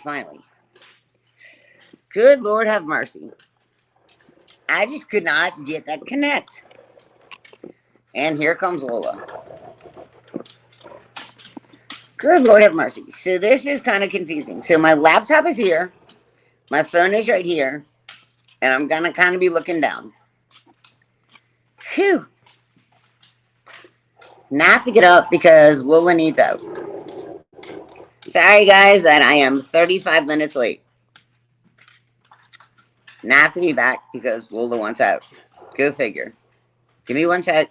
Finally. Good Lord have mercy. I just could not get that connect. And here comes Lola. Good Lord have mercy. So this is kind of confusing. So my laptop is here. My phone is right here. And I'm going to kind of be looking down. Phew. Now I have to get up because Lola needs out. Sorry, guys, that I am 35 minutes late. Now I have to be back because Lola wants out. Go figure. Give me one sec.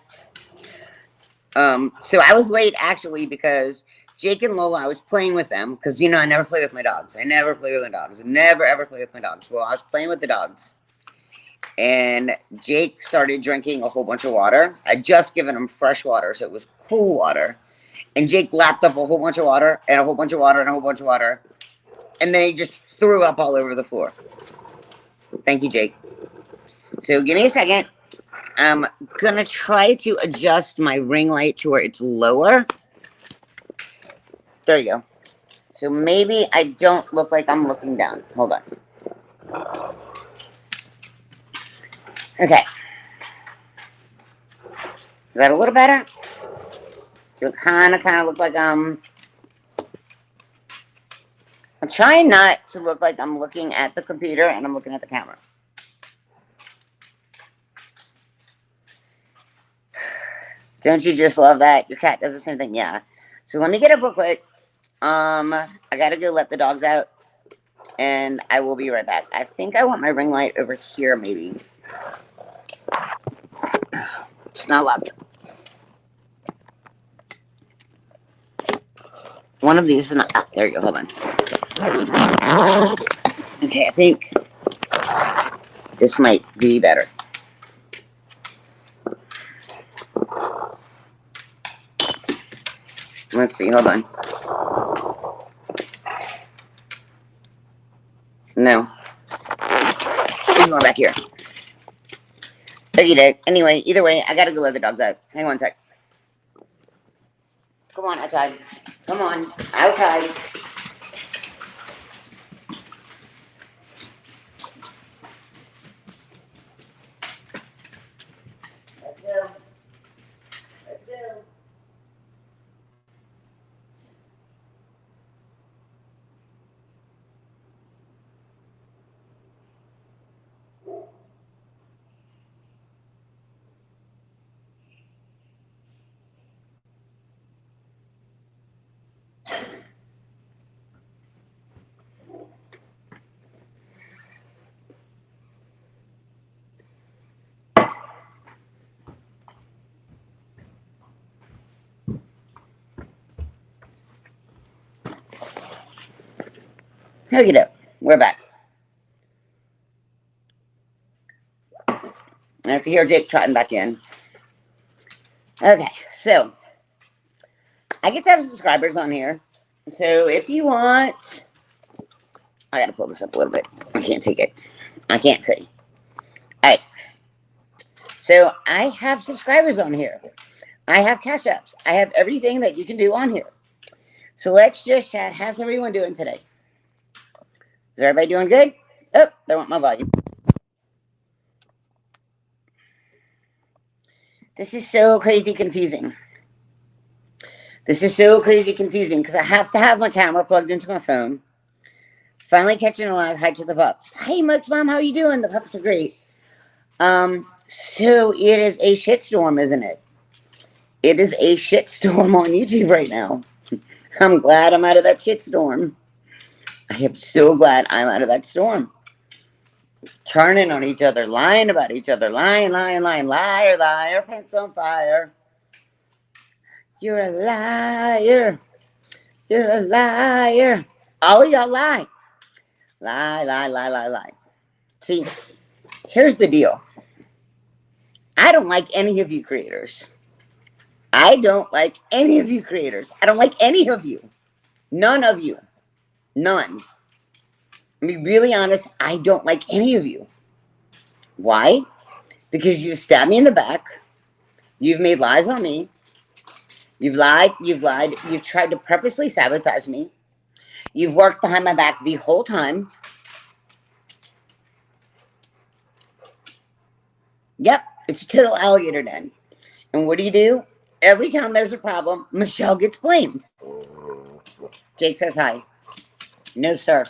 So I was late actually because Jake and Lola, I was playing with them because, you know, I never play with my dogs. I never play with my dogs. Never, ever play with my dogs. Well, I was playing with the dogs. And Jake started drinking a whole bunch of water. I'd just given him fresh water, so it was cool water. And Jake lapped up a whole bunch of water, and a whole bunch of water, and a whole bunch of water. And then he just threw up all over the floor. Thank you, Jake. So give me a second. I'm going to try to adjust my ring light to where it's lower. There you go. So maybe I don't look like I'm looking down. Hold on. Okay. Is that a little better? So it kind of look like I'm trying not to look like I'm looking at the computer and I'm looking at the camera. Don't you just love that? Your cat does the same thing. Yeah. So let me get up real quick. I gotta go let the dogs out. And I will be right back. I think I want my ring light over here, maybe. It's not locked. One of these is not. Ah, there you go. Hold on. Okay, I think this might be better. Let's see. Hold on. No. He's going back here. Okay, anyway, either way, I gotta go let the dogs out. Hang on a sec. Come on, outside. Come on, outside. Let's go. Let's go. Okie doke. We're back. And if you hear Jake trotting back in. Okay, so I get to have subscribers on here. So if you want, I gotta pull this up a little bit. I can't take it. I can't see. Alright. So I have subscribers on here. I have cash apps. I have everything that you can do on here. So let's just chat. How's everyone doing today? Is everybody doing good? Oh, there went my volume. This is so crazy confusing. This is so crazy confusing because I have to have my camera plugged into my phone. Finally catching a live. Hi to the pups. Hey, Mug's mom, how are you doing? The pups are great. So it is a shitstorm, isn't it? It is a shitstorm on YouTube right now. I'm glad I'm out of that shitstorm. I am so glad I'm out of that storm. Turning on each other, lying about each other, lying, liar, liar, pants on fire. You're a liar. You're a liar. All of y'all lie. Lie. See, here's the deal. I don't like any of you creators. I don't like any of you creators. I don't like any of you. None of you. None. To be really honest, I don't like any of you. Why? Because you've stabbed me in the back. You've made lies on me. You've lied. You've tried to purposely sabotage me. You've worked behind my back the whole time. Yep, it's a total alligator den. And what do? Every time there's a problem, Michelle gets blamed. Jake says hi. No, sir.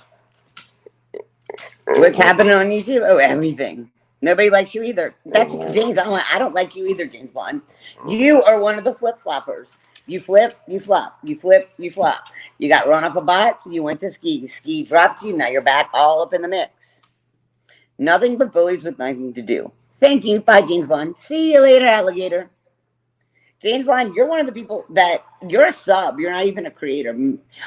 What's happening on YouTube? Oh, everything. Nobody likes you either. That's James. I don't like you either, James Bond. You are one of the flip-floppers. You flip, you flop. You flip, you flop. You got run off a bot, you went to ski. Ski dropped you, now you're back all up in the mix. Nothing but bullies with nothing to do. Thank you. Bye, James Bond. See you later, alligator. James Bond, you're one of the people that, you're a sub. You're not even a creator.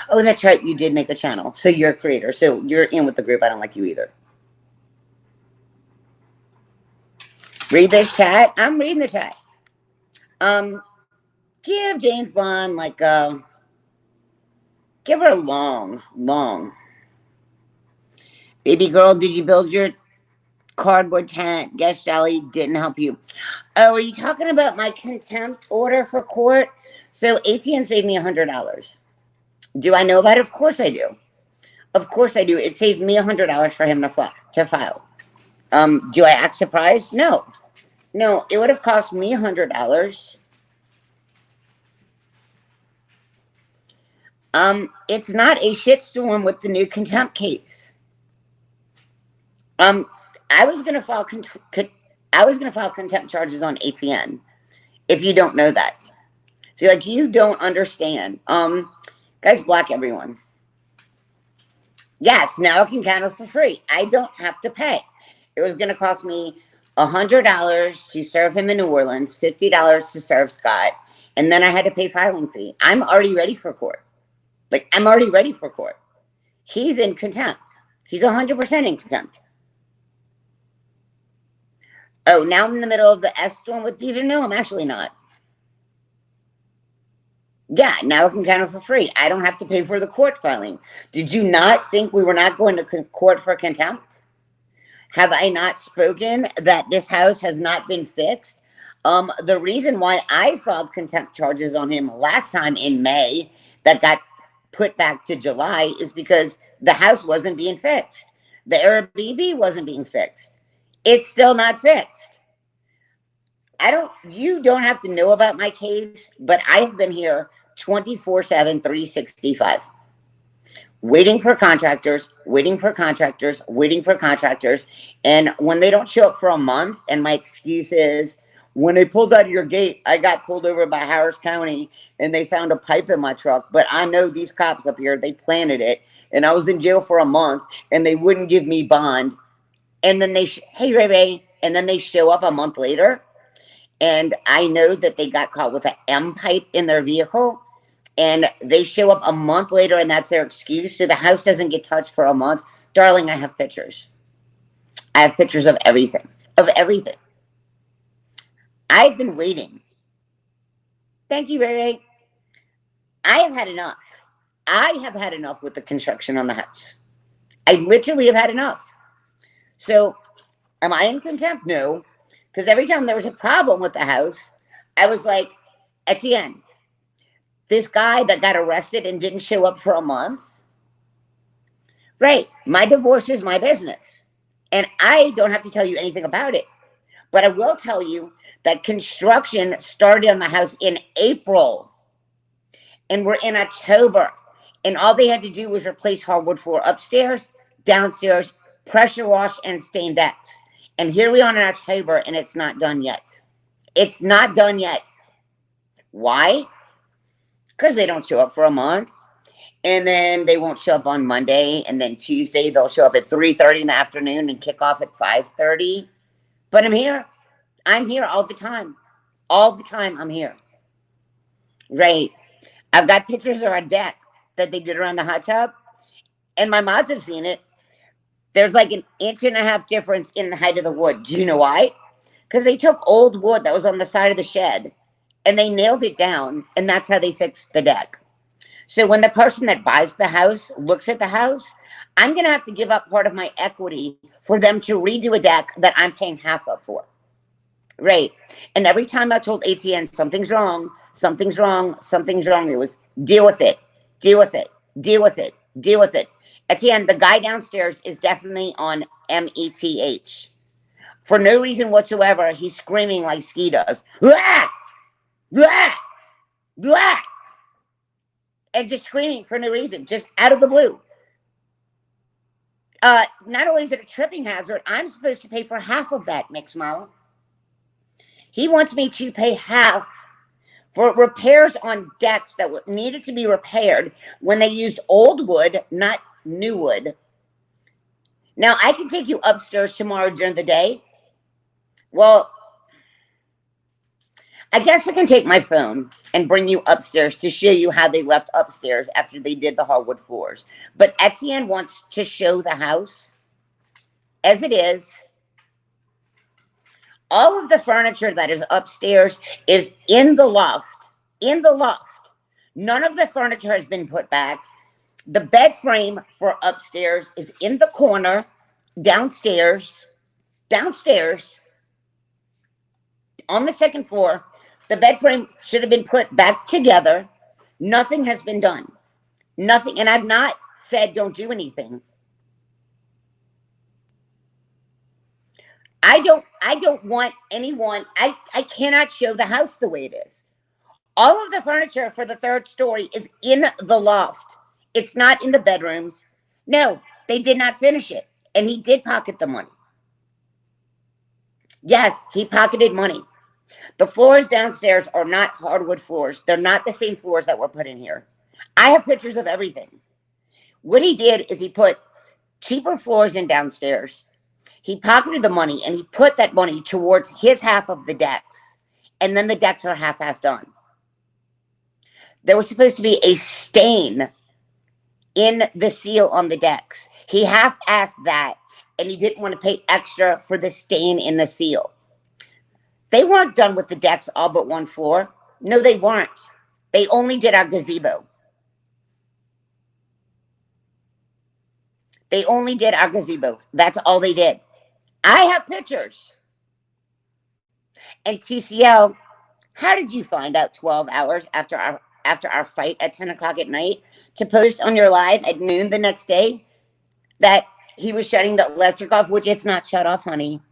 Oh, that's right. You did make a channel. So you're a creator. So you're in with the group. I don't like you either. Read this chat. I'm reading the chat. Give James Bond like give her a long. Baby girl, did you build your cardboard tent? Guess Sally didn't help you. Oh, are you talking about my contempt order for court? So ATN saved me $100. Do I know about it? Of course I do. Of course I do. It saved me $100 for him to file. Do I act surprised? No. No, it would have cost me $100. It's not a shitstorm with the new contempt case. I was gonna file contempt charges on ATN. If you don't know that, see, like, you don't understand. Guys, block everyone. Yes, now I can counter for free. I don't have to pay. It was gonna cost me $100 to serve him in New Orleans, $50 to serve Scott, and then I had to pay filing fee. I'm already ready for court. Like, I'm already ready for court. He's in contempt. He's 100% in contempt. Oh, now I'm in the middle of the S storm with Beezer? No, I'm actually not. Yeah, now I can counter for free. I don't have to pay for the court filing. Did you not think we were not going to court for contempt? Have I not spoken that this house has not been fixed? The reason why I filed contempt charges on him last time in May that got put back to July is because the house wasn't being fixed. The Airbnb wasn't being fixed. It's still not fixed. You don't have to know about my case, but I have been here 24/7, 365. Waiting for contractors. And when they don't show up for a month, and my excuse is, when they pulled out of your gate, I got pulled over by Harris County and they found a pipe in my truck. But I know these cops up here, they planted it. And I was in jail for a month and they wouldn't give me bond. And then hey, Ray, and then they show up a month later. And I know that they got caught with an M pipe in their vehicle. And they show up a month later and that's their excuse. So the house doesn't get touched for a month. Darling, I have pictures. I have pictures of everything. I've been waiting. Thank you, Ray. I have had enough. I have had enough with the construction on the house. I literally have had enough. So, am I in contempt? No. Because every time there was a problem with the house, I was like, Etienne, this guy that got arrested and didn't show up for a month, right, my divorce is my business. And I don't have to tell you anything about it. But I will tell you that construction started on the house in April. And we're in October. And all they had to do was replace hardwood floor upstairs, downstairs, pressure wash, and stain decks. And here we are in October, and it's not done yet. It's not done yet. Why? Because they don't show up for a month. And then they won't show up on Monday. And then Tuesday, they'll show up at 3:30 in the afternoon and kick off at 5:30. But I'm here. I'm here all the time. All the time, I'm here. Right. I've got pictures of our deck that they did around the hot tub. And my mods have seen it. There's like an 1.5 inch difference in the height of the wood. Do you know why? Because they took old wood that was on the side of the shed and they nailed it down, and that's how they fixed the deck. So when the person that buys the house looks at the house, I'm going to have to give up part of my equity for them to redo a deck that I'm paying half of for. Right. And every time I told ATN something's wrong, it was deal with it, deal with it, deal with it, Deal with it. Etienne, the guy downstairs is definitely on METH. For no reason whatsoever, he's screaming like Ski does. Blah! Blah! Blah! And just screaming for no reason, just out of the blue. Not only is it a tripping hazard, I'm supposed to pay for half of that, Mixed Model. He wants me to pay half for repairs on decks that needed to be repaired when they used old wood, not new wood. Now, I can take you upstairs tomorrow during the day. Well, I guess I can take my phone and bring you upstairs to show you how they left upstairs after they did the hardwood floors. But Etienne wants to show the house as it is. All of the furniture that is upstairs is in the loft. In the loft. None of the furniture has been put back. The bed frame for upstairs is in the corner, downstairs. Downstairs. On the second floor. The bed frame should have been put back together. Nothing has been done. Nothing. And I've not said don't do anything. I don't want anyone, I cannot show the house the way it is. All of the furniture for the third story is in the loft. It's not in the bedrooms. No, they did not finish it. And he did pocket the money. Yes, he pocketed money. The floors downstairs are not hardwood floors. They're not the same floors that were put in here. I have pictures of everything. What he did is he put cheaper floors in downstairs. He pocketed the money and he put that money towards his half of the decks. And then the decks are half-assed done. There was supposed to be a stain in the seal on the decks. He half-assed that and he didn't want to pay extra for the stain in the seal. They weren't done with the decks all but one floor. No, they weren't. They only did our gazebo. They only did our gazebo. That's all they did. I have pictures. And TCL, how did you find out 12 hours after our fight at 10 o'clock at night to post on your live at noon the next day that he was shutting the electric off, which it's not shut off, honey.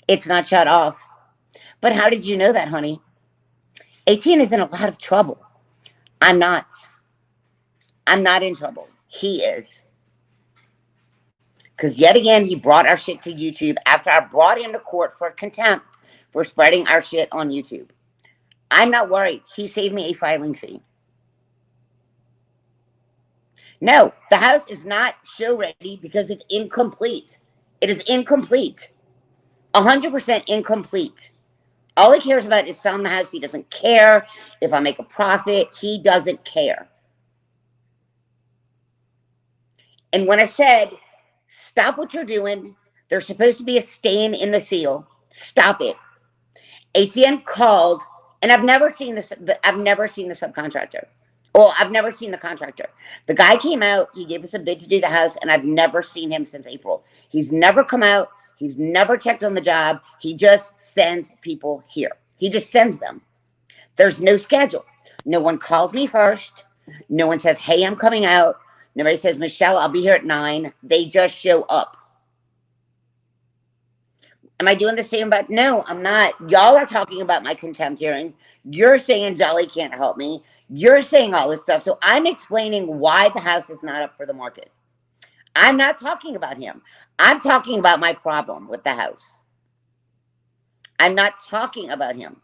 It's not shut off. But how did you know that, honey? 18 is in a lot of trouble. I'm not. I'm not in trouble. He is. Because yet again, he brought our shit to YouTube after I brought him to court for contempt for spreading our shit on YouTube. I'm not worried. He saved me a filing fee. No, the house is not show ready because it's incomplete. It is incomplete. 100% incomplete. All he cares about is selling the house. He doesn't care if I make a profit. He doesn't care. And when I said, stop what you're doing, there's supposed to be a stain in the seal. Stop it. ATM called, and I've never seen this. I've never seen the subcontractor. Well, I've never seen the contractor. The guy came out. He gave us a bid to do the house, and I've never seen him since April. He's never come out. He's never checked on the job. He just sends people here. He just sends them. There's no schedule. No one calls me first. No one says, hey, I'm coming out. Nobody says, Michelle, I'll be here at 9. They just show up. Am I doing the same about? No, I'm not. Y'all are talking about my contempt hearing. You're saying Jolly can't help me. You're saying all this stuff. So I'm explaining why the house is not up for the market. I'm not talking about him. I'm talking about my problem with the house. I'm not talking about him.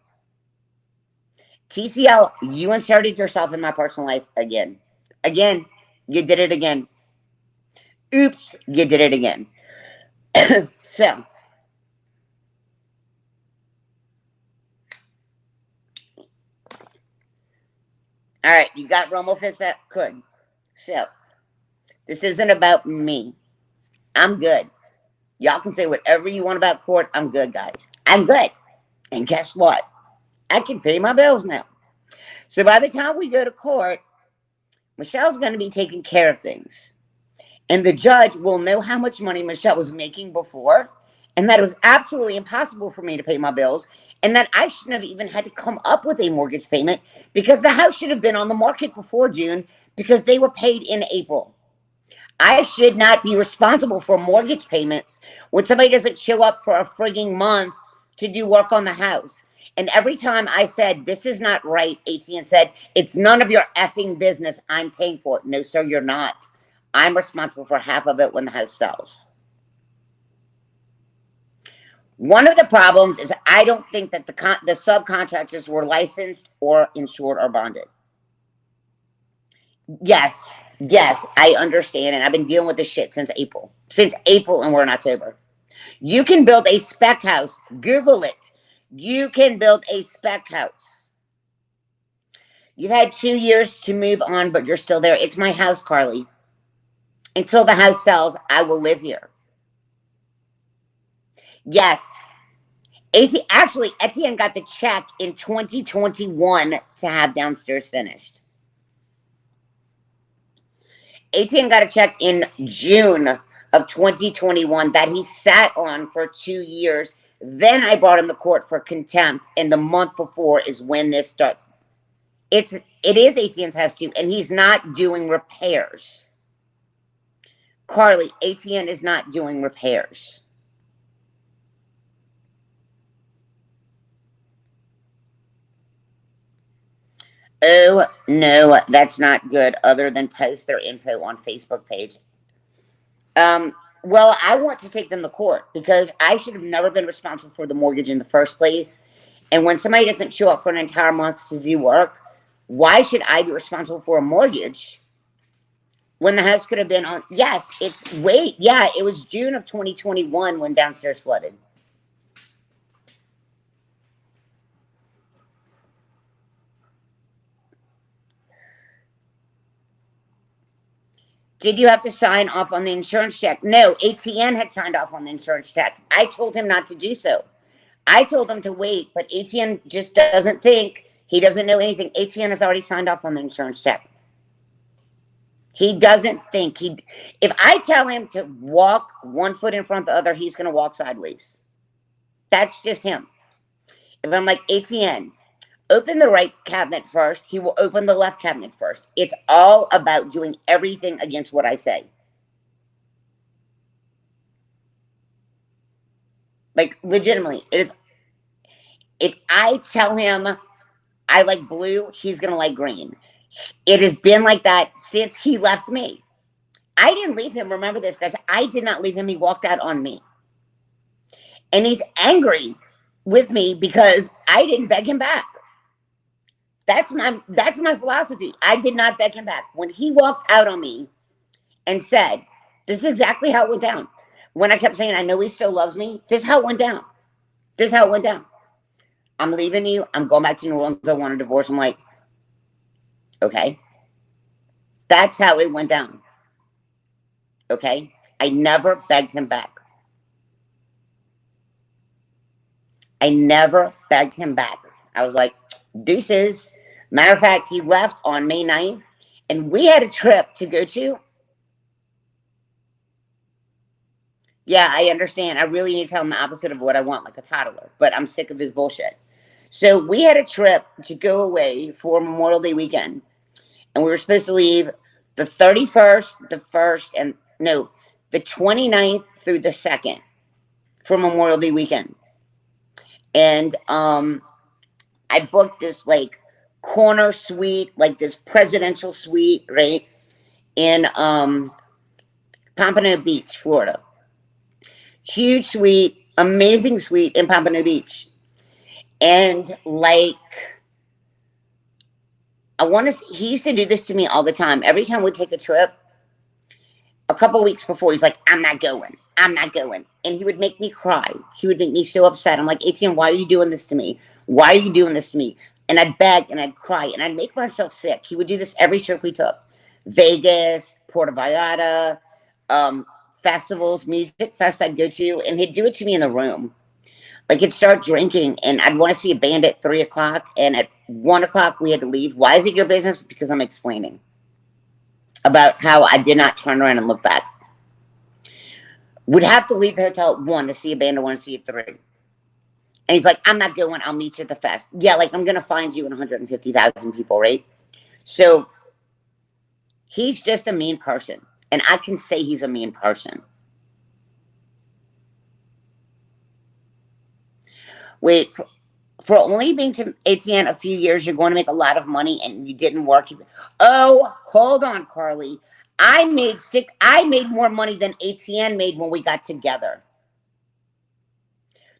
TCL, you inserted yourself in my personal life again. Again, you did it again. Oops, you did it again. So, all right, you got Romo fixed that? Good. So, this isn't about me. I'm good. Y'all can say whatever you want about court. I'm good, guys. I'm good. And guess what? I can pay my bills now. So by the time we go to court, Michelle's going to be taking care of things. And the judge will know how much money Michelle was making before, and that it was absolutely impossible for me to pay my bills, and that I shouldn't have even had to come up with a mortgage payment because the house should have been on the market before June because they were paid in April. I should not be responsible for mortgage payments when somebody doesn't show up for a frigging month to do work on the house. And every time I said, this is not right, ATN said, it's none of your effing business. I'm paying for it. No, sir, you're not. I'm responsible for half of it when the house sells. One of the problems is I don't think that the subcontractors were licensed or insured or bonded. Yes, I understand, and I've been dealing with this shit since April. And we're in October. You can build a spec house. Google it. You can build a spec house. You've had 2 years to move on, but you're still there. It's my house, Carly. Until the house sells, I will live here. Yes. Actually, Etienne got the check in 2021 to have downstairs finished. Etienne got a check in June of 2021 that he sat on for 2 years. Then I brought him to court for contempt, and the month before is when this started. It is Etienne's house too, and he's not doing repairs. Carly, Etienne is not doing repairs. Oh, no, that's not good, other than post their info on Facebook page. Well, I want to take them to court because I should have never been responsible for the mortgage in the first place. And when somebody doesn't show up for an entire month to do work, why should I be responsible for a mortgage when the house could have been on? Yes, it was June of 2021 when downstairs flooded. Did you have to sign off on the insurance check? No, ATN had signed off on the insurance check. I told him not to do so. I told him to wait, but ATN just doesn't think. He doesn't know anything. ATN has already signed off on the insurance check. He doesn't think. If I tell him to walk 1 foot in front of the other, he's going to walk sideways. That's just him. If I'm like, ATN, open the right cabinet first, he will open the left cabinet first. It's all about doing everything against what I say. Like, legitimately, it is. If I tell him I like blue, he's going to like green. It has been like that since he left me. I didn't leave him. Remember this, guys. I did not leave him. He walked out on me. And he's angry with me because I didn't beg him back. That's my philosophy. I did not beg him back. When he walked out on me and said, this is exactly how it went down. When I kept saying, I know he still loves me, this is how it went down. This is how it went down. I'm leaving you. I'm going back to New Orleans. I want a divorce. I'm like, okay. That's how it went down. Okay? I never begged him back. I never begged him back. I was like, deuces. Matter of fact, he left on May 9th, and we had a trip to go to. Yeah, I understand. I really need to tell him the opposite of what I want, like a toddler. But I'm sick of his bullshit. So we had a trip to go away for Memorial Day weekend. And we were supposed to leave the 31st, the 1st, and no, the 29th through the 2nd for Memorial Day weekend. And I booked this like corner suite, like this presidential suite, right, in Pompano Beach, Florida. Huge suite, amazing suite in Pompano Beach. And like, he used to do this to me all the time. Every time we take a trip, a couple weeks before, he's like, I'm not going. And he would make me cry. He would make me so upset. I'm like, Etienne, why are you doing this to me? Why are you doing this to me? And I'd beg and I'd cry and I'd make myself sick. He would do this every trip we took. Vegas, Puerto Vallarta, festivals, music fest I'd go to, and he'd do it to me in the room. Like, he'd start drinking, and I'd want to see a band at 3 o'clock, and at 1 o'clock we had to leave. Why is it your business? Because I'm explaining about how I did not turn around and look back. Would have to leave the hotel at 1 to see a band, at 1 to see at 3. And he's like, I'm not going. I'll meet you at the fest. Yeah, like, I'm going to find you in 150,000 people, right? So he's just a mean person. And I can say he's a mean person. Wait, for only being to ATN a few years, you're going to make a lot of money, and you didn't work. Oh, hold on, Carly. I made more money than ATN made when we got together.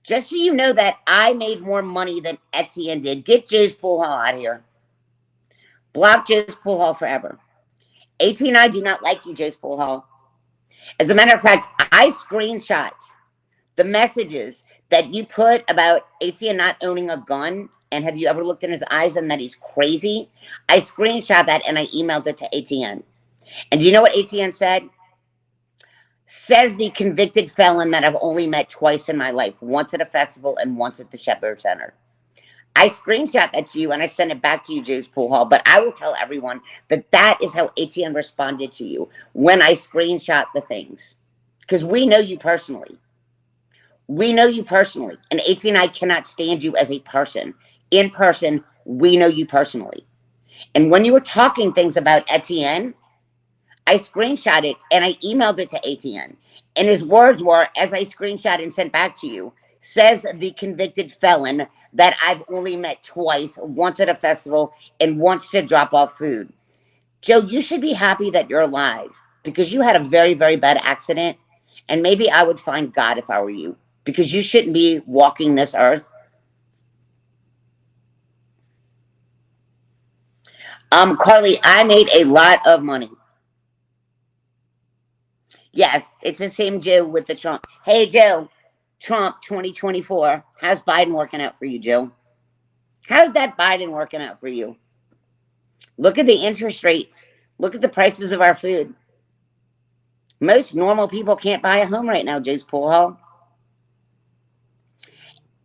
Just so you know that I made more money than ATN did. Get Jay's pool hall out of here. Block Jay's pool hall forever. ATN and I do not like you, Jay's pool hall. As a matter of fact, I screenshot the messages that you put about ATN not owning a gun, and have you ever looked in his eyes and that he's crazy? I screenshot that and I emailed it to ATN. And do you know what ATN said? Says the convicted felon that I've only met twice in my life, once at a festival and once at the Shepherd Center. I screenshot that to you and I sent it back to you, Jay's Pool Hall, but I will tell everyone that that is how ATN responded to you when I screenshot the things. Because we know you personally. We know you personally. And ATN and I cannot stand you as a person. In person, we know you personally. And when you were talking things about Etienne, I screenshot it and I emailed it to ATN. And his words were, as I screenshot and sent back to you, says the convicted felon that I've only met twice, once at a festival and once to drop off food. Joe, you should be happy that you're alive because you had a very, very bad accident. And maybe I would find God if I were you, because you shouldn't be walking this earth. Carly, I made a lot of money. Yes, it's the same Joe with the Trump. Hey, Joe, Trump 2024. How's Biden working out for you, Joe? How's that Biden working out for you? Look at the interest rates. Look at the prices of our food. Most normal people can't buy a home right now, Joe's Pool Hall.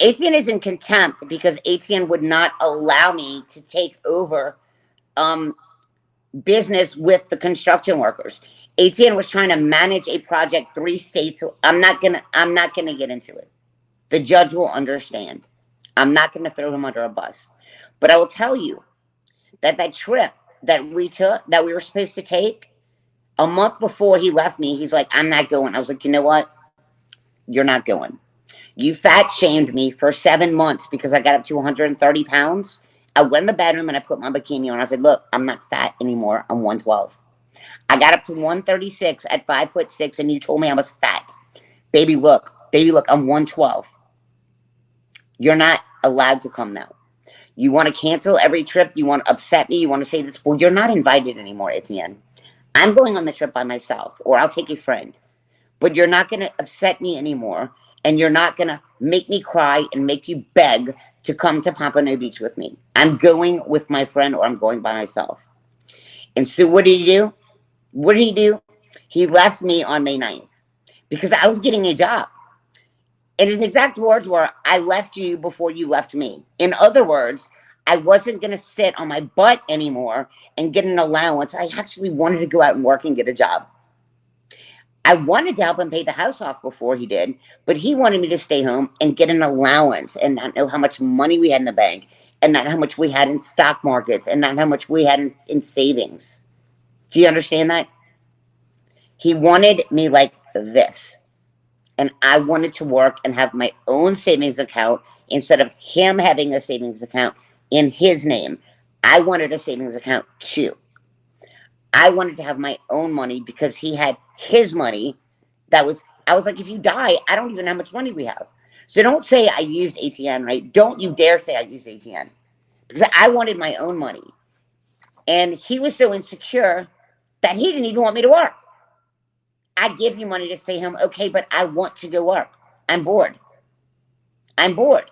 ATN is in contempt because ATN would not allow me to take over business with the construction workers. ATN was trying to manage a project 3 states. So I'm not gonna get into it. The judge will understand. I'm not gonna throw him under a bus. But I will tell you that that trip that we were supposed to take, a month before he left me, he's like, I'm not going. I was like, you know what? You're not going. You fat shamed me for 7 months because I got up to 130 pounds. I went in the bedroom and I put my bikini on. I said, look, I'm not fat anymore. I'm 112. I got up to 136 at 5'6", and you told me I was fat. Baby, look, I'm 112. You're not allowed to come now. You want to cancel every trip. You want to upset me. You want to say this. Well, you're not invited anymore, Etienne. I'm going on the trip by myself, or I'll take a friend. But you're not going to upset me anymore, and you're not going to make me cry and make you beg to come to Pompano Beach with me. I'm going with my friend, or I'm going by myself. And so what did he do? What did he do? He left me on May 9th because I was getting a job. And his exact words were, I left you before you left me. In other words, I wasn't going to sit on my butt anymore and get an allowance. I actually wanted to go out and work and get a job. I wanted to help him pay the house off before he did, but he wanted me to stay home and get an allowance and not know how much money we had in the bank and not how much we had in stock markets and not how much we had in savings. Do you understand that? He wanted me like this. And I wanted to work and have my own savings account instead of him having a savings account in his name. I wanted a savings account too. I wanted to have my own money because he had his money. I was like, if you die, I don't even know how much money we have. So don't say I used ATN, right? Don't you dare say I used ATN. Because I wanted my own money. And he was so insecure that he didn't even want me to work. I give you money to stay home. Okay, but I want to go work. I'm bored. I'm bored.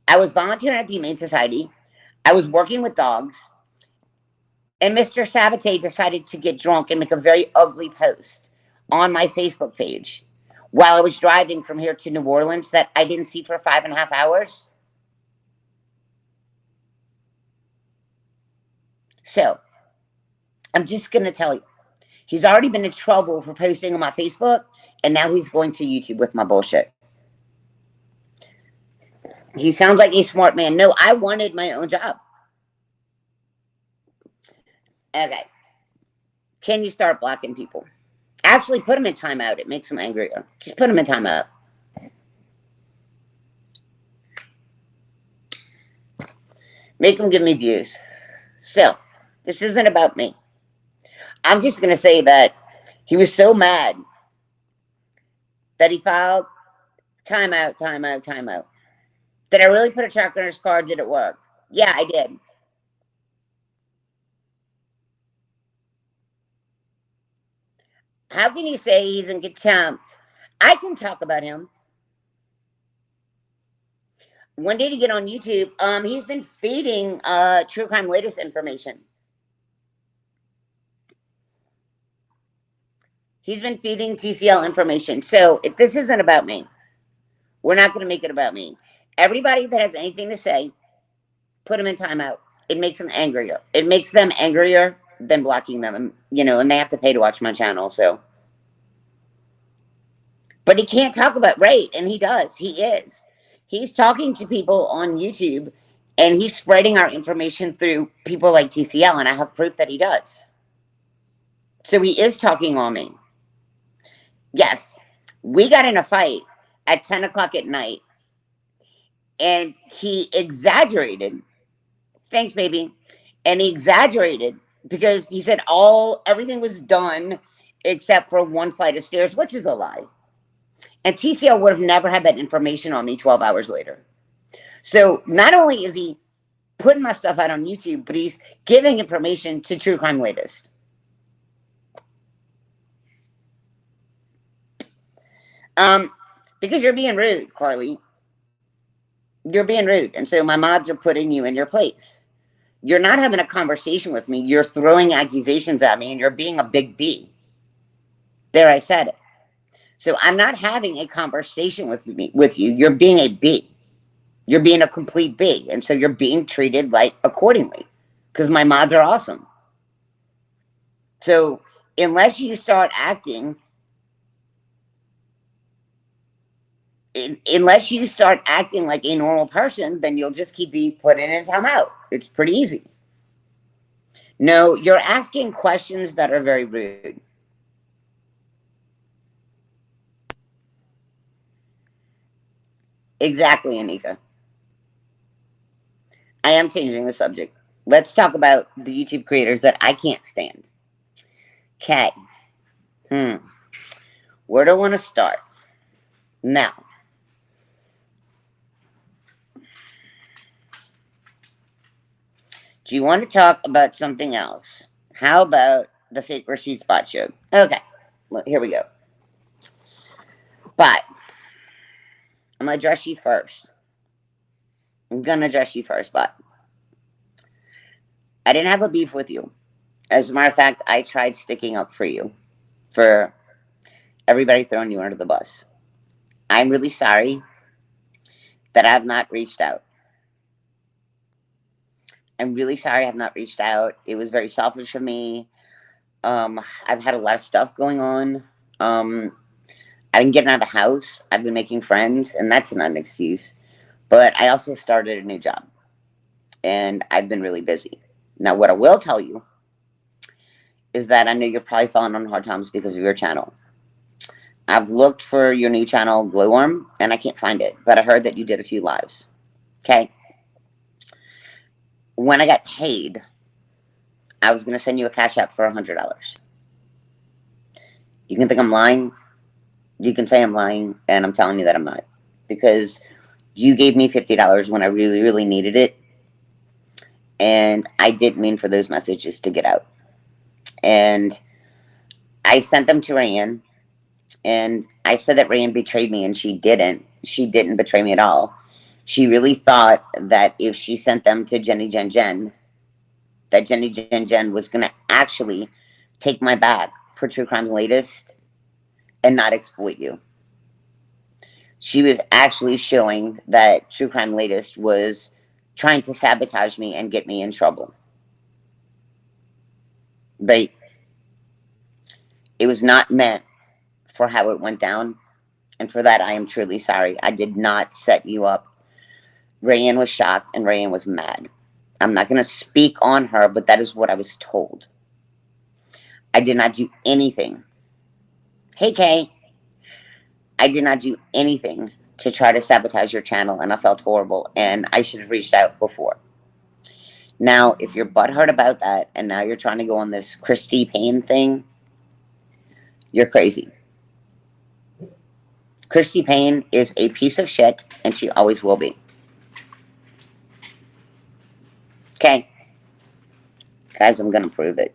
I was volunteering at the Humane Society. I was working with dogs. And Mr. Sabate decided to get drunk and make a very ugly post on my Facebook page while I was driving from here to New Orleans that I didn't see for 5.5 hours. So, I'm just going to tell you. He's already been in trouble for posting on my Facebook, and now he's going to YouTube with my bullshit. He sounds like a smart man. No, I wanted my own job. Okay. can you start blocking people? Actually, put them in timeout. It makes them angrier. Just put them in timeout. Make them give me views. So, this isn't about me. I'm just going to say that he was so mad that he filed timeout, timeout, timeout. Did I really put a check on his car? Did it work? Yeah, I did. How can you say he's in contempt? I can talk about him. When did he get on YouTube? He's been feeding True Crime Latest information. He's been feeding TCL information. So if this isn't about me, we're not going to make it about me. Everybody that has anything to say, put them in timeout. It makes them angrier. It makes them angrier than blocking them. And, you know, and they have to pay to watch my channel. So, but he can't talk about right, and he does. He is. He's talking to people on YouTube, and he's spreading our information through people like TCL, and I have proof that he does. So he is talking on me. Yes, we got in a fight at 10 o'clock at night, and he exaggerated. Thanks, baby. And he exaggerated because he said everything was done except for one flight of stairs, which is a lie. And TCL would have never had that information on me 12 hours later. So not only is he putting my stuff out on YouTube, but he's giving information to True Crime Latest. Because you're being rude, Carly. You're being rude. And so my mods are putting you in your place. You're not having a conversation with me. You're throwing accusations at me, and you're being a big B. There, I said it. So I'm not having a conversation with you. You're being a B. You're being a complete B. And so you're being treated like accordingly. Because my mods are awesome. So unless you start acting like a normal person, then you'll just keep being put in timeout. It's pretty easy. No, you're asking questions that are very rude. Exactly, Anika. I am changing the subject. Let's talk about the YouTube creators that I can't stand. Okay. Where do I want to start? Now, do you want to talk about something else? How about the fake receipt spot show? Okay, well, here we go. But I'm going to address you first. But I didn't have a beef with you. As a matter of fact, I tried sticking up for you, for everybody throwing you under the bus. I'm really sorry that I have not reached out. I'm really sorry I have not reached out. It was very selfish of me. I've had a lot of stuff going on. I've been getting out of the house. I've been making friends, and that's not an excuse. But I also started a new job, and I've been really busy. Now, what I will tell you is that I know you're probably falling on hard times because of your channel. I've looked for your new channel, Glowworm, and I can't find it. But I heard that you did a few lives. Okay? When I got paid, I was going to send you a cash app for $100. You can think I'm lying. You can say I'm lying, and I'm telling you that I'm not. Because you gave me $50 when I really, really needed it. And I didn't mean for those messages to get out. And I sent them to Rayanne. And I said that Rayanne betrayed me, and she didn't. She didn't betray me at all. She really thought that if she sent them to Jenny Jen Jen, that Jenny Jen Jen was going to actually take my back for True Crime's Latest and not exploit you. She was actually showing that True Crime Latest was trying to sabotage me and get me in trouble. But it was not meant for how it went down. And for that, I am truly sorry. I did not set you up. Rayanne was shocked and Rayanne was mad. I'm not going to speak on her, but that is what I was told. I did not do anything. Hey, Kay. I did not do anything to try to sabotage your channel, and I felt horrible, and I should have reached out before. Now, if you're butthurt about that, and now you're trying to go on this Christy Payne thing, you're crazy. Christy Payne is a piece of shit, and she always will be. Okay? Guys, I'm going to prove it.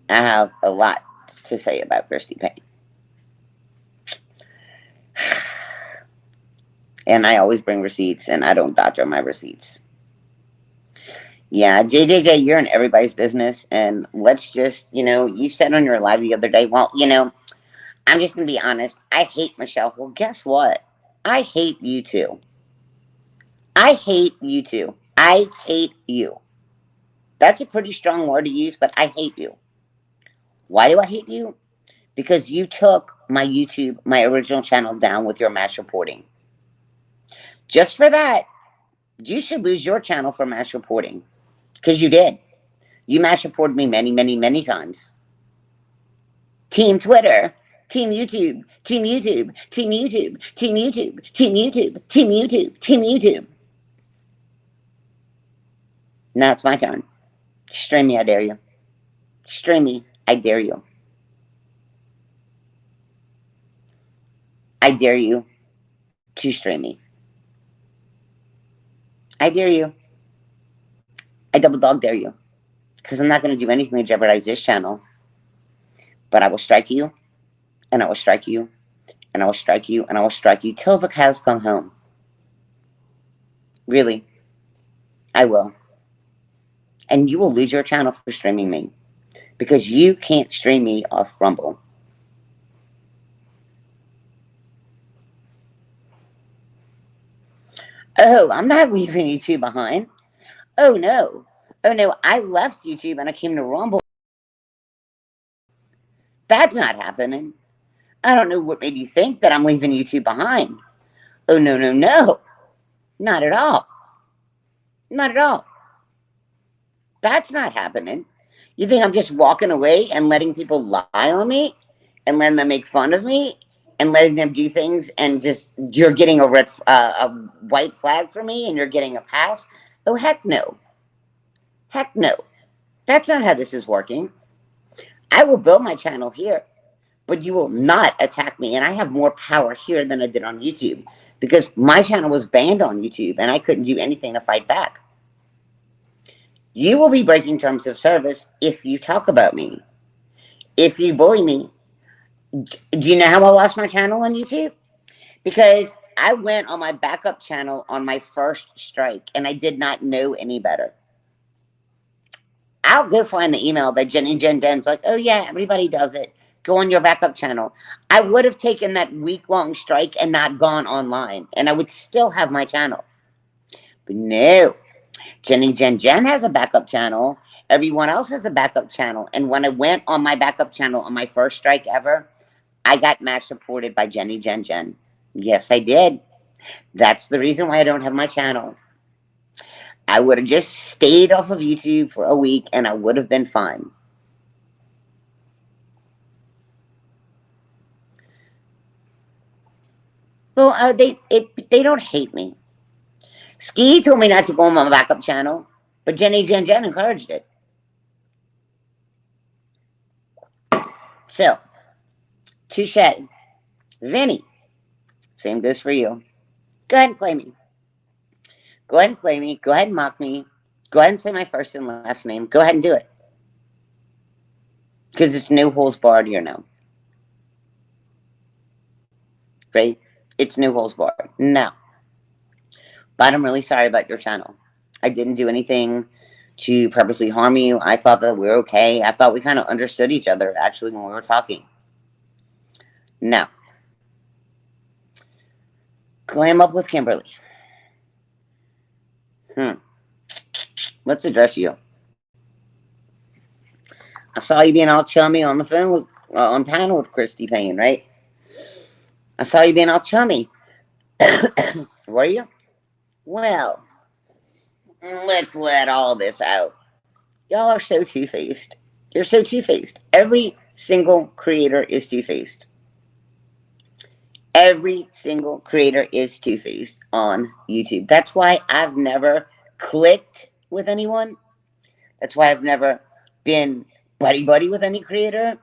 I have a lot to say about Christy Payne. And I always bring receipts, and I don't dodge on my receipts. Yeah, JJJ, you're in everybody's business, and let's just, you said on your live the other day, well, I'm just going to be honest, I hate Michelle. Well, guess what? I hate you too. I hate you too. I hate you. That's a pretty strong word to use, but I hate you. Why do I hate you? Because you took my YouTube, my original channel down with your mass reporting. Just for that, you should lose your channel for mass reporting. Because you did. You mass reported me many, many, many times. Team Twitter, Team YouTube, Team YouTube, Team YouTube, Team YouTube, Team YouTube, Team YouTube, Team YouTube. Now it's my turn. Stream me, I dare you. Stream me, I dare you. I dare you to stream me. I dare you. I double dog dare you. Because I'm not going to do anything to jeopardize this channel. But I will strike you, and I will strike you, and I will strike you, and I will strike you till the cows come home. Really. I will. And you will lose your channel for streaming me. Because you can't stream me off Rumble. Oh, I'm not leaving YouTube behind. Oh, no. Oh, no, I left YouTube and I came to Rumble. That's not happening. I don't know what made you think that I'm leaving YouTube behind. Oh, no, no, no. Not at all. Not at all. That's not happening. You think I'm just walking away and letting people lie on me and letting them make fun of me and letting them do things and just you're getting a white flag for me and you're getting a pass? Oh, heck no. Heck no. That's not how this is working. I will build my channel here, but you will not attack me. And I have more power here than I did on YouTube because my channel was banned on YouTube and I couldn't do anything to fight back. You will be breaking terms of service if you talk about me. If you bully me. Do you know how I lost my channel on YouTube? Because I went on my backup channel on my first strike and I did not know any better. I'll go find the email that Jenny Jen Den's like, oh yeah, everybody does it. Go on your backup channel. I would have taken that week-long strike and not gone online. And I would still have my channel. But no. Jenny Jen has a backup channel. Everyone else has a backup channel. And when I went on my backup channel on my first strike ever, I got mass reported by Jenny Jen. Yes, I did. That's the reason why I don't have my channel. I would have just stayed off of YouTube for a week and I would have been fine. Well, they don't hate me. Ski told me not to go on my backup channel, but Jenny Jen encouraged it. So, touche. Vinny, same goes for you. Go ahead and play me. Go ahead and play me. Go ahead and mock me. Go ahead and say my first and last name. Go ahead and do it. Because it's no holes barred here now. Right? It's no holes barred. Now. But I'm really sorry about your channel. I didn't do anything to purposely harm you. I thought that we were okay. I thought we kind of understood each other, actually, when we were talking. No. Glam up with Kimberly. Let's address you. I saw you being all chummy on the phone with, on panel with Christy Payne, right? I saw you being all chummy. Were you? Well, let's let all this out. Y'all are so two-faced. You're so two-faced. Every single creator is two-faced. Every single creator is two-faced on YouTube. That's why I've never clicked with anyone. That's why I've never been buddy-buddy with any creator.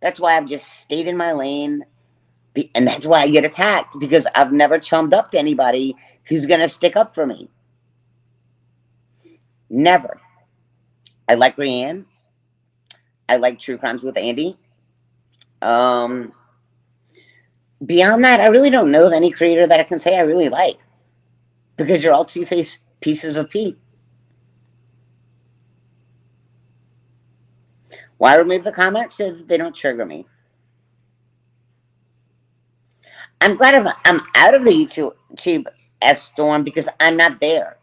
That's why I've just stayed in my lane. And that's why I get attacked, because I've never chummed up to anybody who's going to stick up for me. Never. I like Rianne. I like True Crimes with Andy. Beyond that, I really don't know of any creator that I can say I really like, because you're all two-faced pieces of pee. Why remove the comments so that they don't trigger me? I'm glad I'm out of the YouTube S storm, because I'm not there,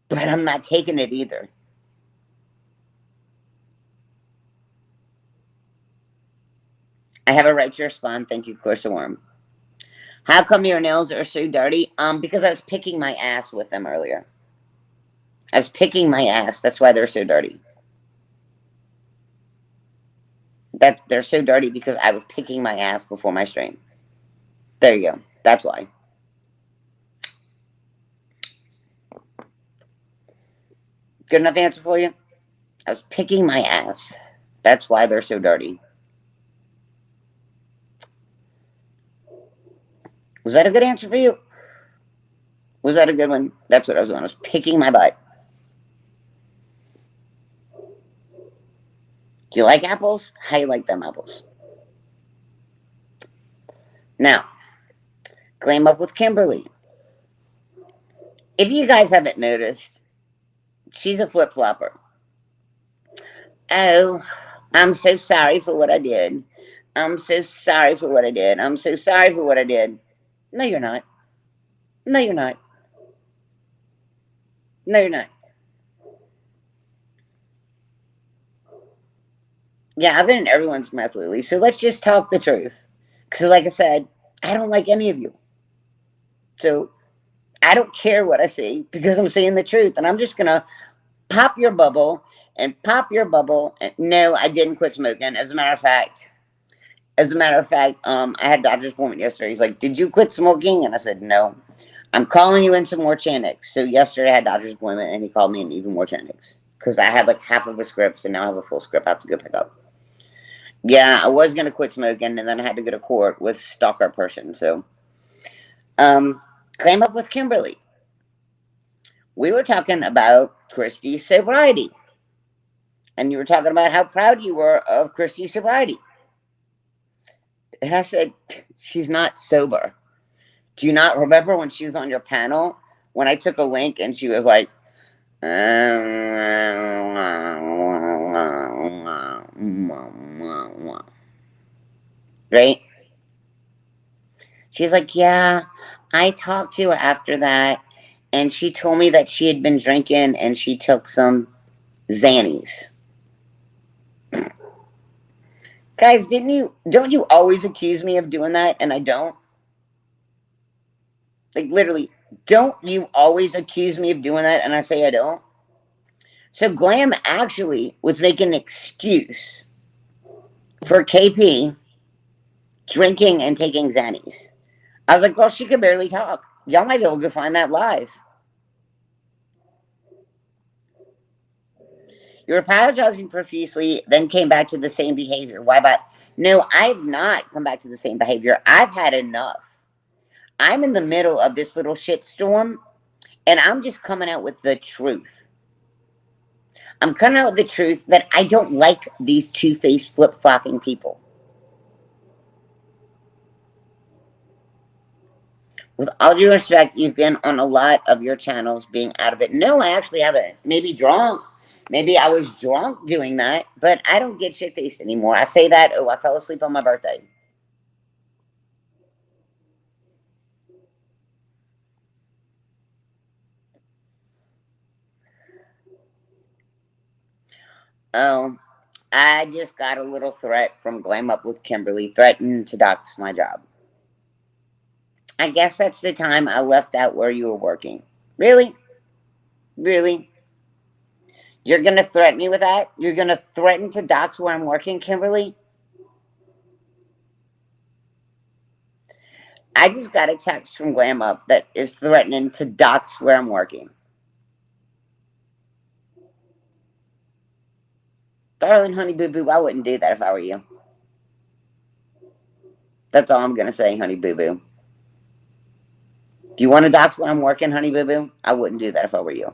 but I'm not taking it either. I have a right to respond. Thank you, Clarissa Worm. How come your nails are so dirty? Because I was picking my ass with them earlier. I was picking my ass. That's why they're so dirty. That they're so dirty because I was picking my ass before my stream. There you go. That's why. Good enough answer for you? I was picking my ass. That's why they're so dirty. Was that a good answer for you? Was that a good one? That's what I was doing. I was picking my butt. Do you like apples? How you like them apples? Now, Glam up with Kimberly. If you guys haven't noticed, she's a flip-flopper. Oh, I'm so sorry for what I did. I'm so sorry for what I did. I'm so sorry for what I did. No, you're not. No, you're not. No, you're not. Yeah, I've been in everyone's mouth lately, so let's just talk the truth. Because, like I said, I don't like any of you. So, I don't care what I say, because I'm saying the truth. And I'm just going to pop your bubble and pop your bubble. And no, I didn't quit smoking. As a matter of fact, I had doctor's appointment yesterday. He's like, "Did you quit smoking?" And I said, "No. I'm calling you in some more Chantix." So yesterday I had doctor's appointment, and he called me in even more Chantix, because I had like half of a script, and now I have a full script I have to go pick up. Yeah, I was gonna quit smoking, and then I had to go to court with stalker person. So, came up with Kimberly. We were talking about Christy's sobriety, and you were talking about how proud you were of Christy's sobriety. And I said, she's not sober. Do you not remember when she was on your panel, when I took a link and she was like, right? She's like, yeah, I talked to her after that, and she told me that she had been drinking and she took some Xannies. Guys, don't you always accuse me of doing that and I don't? Like, literally, don't you always accuse me of doing that and I say I don't? So Glam actually was making an excuse for KP drinking and taking Xannies. I was like, girl, she could barely talk. Y'all might be able to find that live. You're apologizing profusely, then came back to the same behavior. Why about? No, I've not come back to the same behavior. I've had enough. I'm in the middle of this little shitstorm, and I'm just coming out with the truth. I'm coming out with the truth that I don't like these two-faced, flip-flopping people. With all due respect, you've been on a lot of your channels being out of it. No, I actually haven't. Maybe drunk. Maybe I was drunk doing that, but I don't get shit-faced anymore. I say that, oh, I fell asleep on my birthday. Oh, I just got a little threat from Glam Up with Kimberly, threatened to dox my job. I guess that's the time I left out where you were working. Really? Really? You're going to threaten me with that? You're going to threaten to dox where I'm working, Kimberly? I just got a text from Glam Up that is threatening to dox where I'm working. Darling, honey, boo boo, I wouldn't do that if I were you. That's all I'm going to say, honey, boo boo. Do you want to dox where I'm working, honey, boo boo? I wouldn't do that if I were you.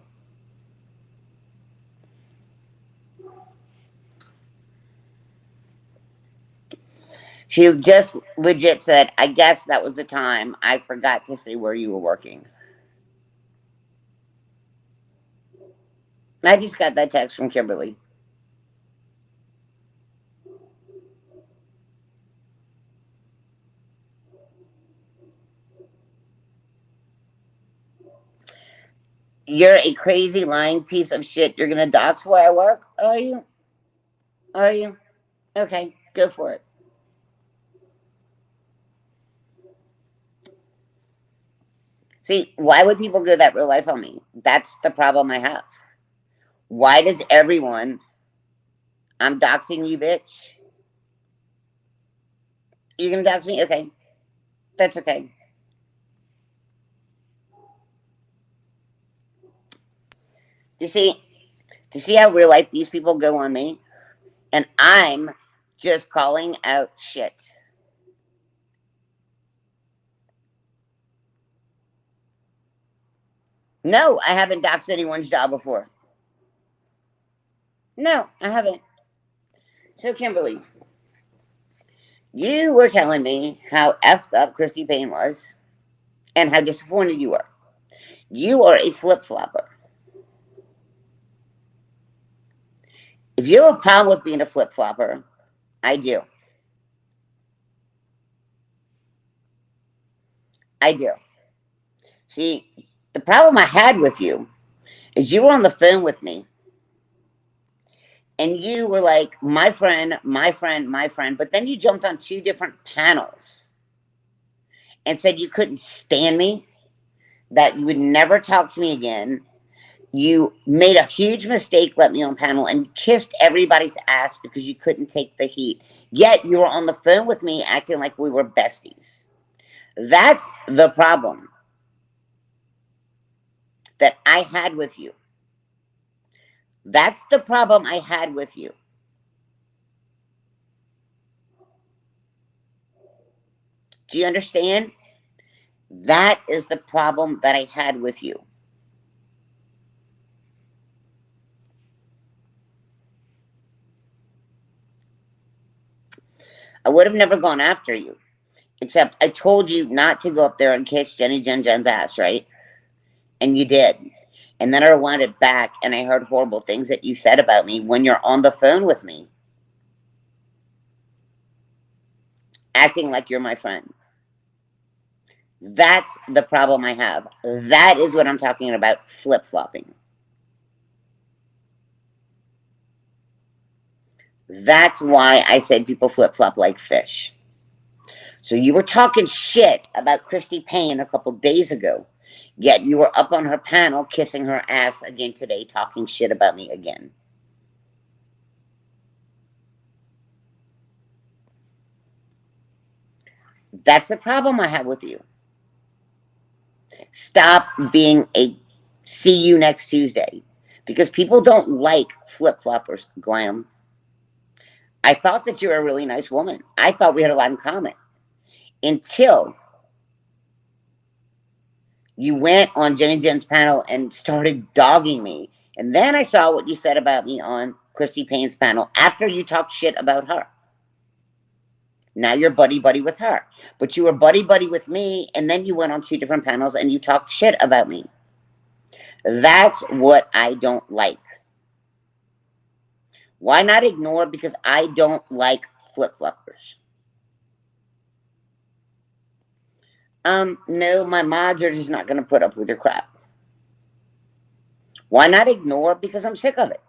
She just legit said, I guess that was the time I forgot to say where you were working. I just got that text from Kimberly. You're a crazy lying piece of shit. You're gonna dox where I work? Are you? Are you? Okay, go for it. See, why would people go that real life on me? That's the problem I have. Why does everyone, I'm doxing you, bitch? You're gonna dox me? Okay. That's okay. You see, to see how real life these people go on me? And I'm just calling out shit. No, I haven't doxed anyone's job before. No, I haven't. So, Kimberly, you were telling me how effed up Chrissy Payne was and how disappointed you were. You are a flip flopper. If you have a problem with being a flip flopper, I do. I do. See, the problem I had with you is you were on the phone with me and you were like, my friend, my friend, my friend. But then you jumped on two different panels and said you couldn't stand me, that you would never talk to me again. You made a huge mistake, let me on panel, and kissed everybody's ass because you couldn't take the heat. Yet you were on the phone with me acting like we were besties. That's the problem that I had with you. That's the problem I had with you. Do you understand? That is the problem that I had with you. I would have never gone after you. Except I told you not to go up there and kiss Jen's ass, right? And you did. And then I rewound it back and I heard horrible things that you said about me when you're on the phone with me. Acting like you're my friend. That's the problem I have. That is what I'm talking about, flip-flopping. That's why I said people flip-flop like fish. So you were talking shit about Christy Payne a couple days ago, yet you were up on her panel kissing her ass again today, talking shit about me again. That's the problem I have with you. Stop being a see you next Tuesday. Because people don't like flip-floppers, Glam. I thought that you were a really nice woman. I thought we had a lot in common. Until you went on Jen's panel and started dogging me. And then I saw what you said about me on Christy Payne's panel after you talked shit about her. Now you're buddy-buddy with her. But you were buddy-buddy with me, and then you went on two different panels and you talked shit about me. That's what I don't like. Why not ignore? Because I don't like flip-floppers. No, my mods are just not going to put up with your crap. Why not ignore? Because I'm sick of it.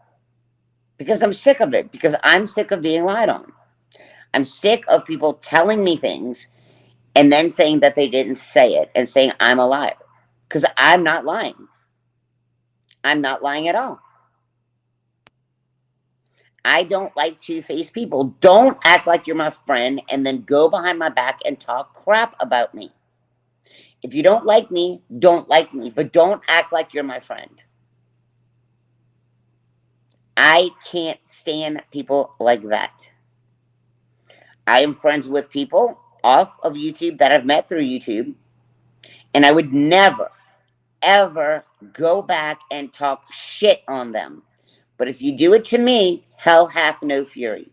Because I'm sick of it. Because I'm sick of being lied on. I'm sick of people telling me things and then saying that they didn't say it and saying I'm a liar. Because I'm not lying. I'm not lying at all. I don't like two-faced people. Don't act like you're my friend and then go behind my back and talk crap about me. If you don't like me, don't like me, but don't act like you're my friend. I can't stand people like that. I am friends with people off of YouTube that I've met through YouTube, and I would never, ever go back and talk shit on them. But if you do it to me, hell hath no fury.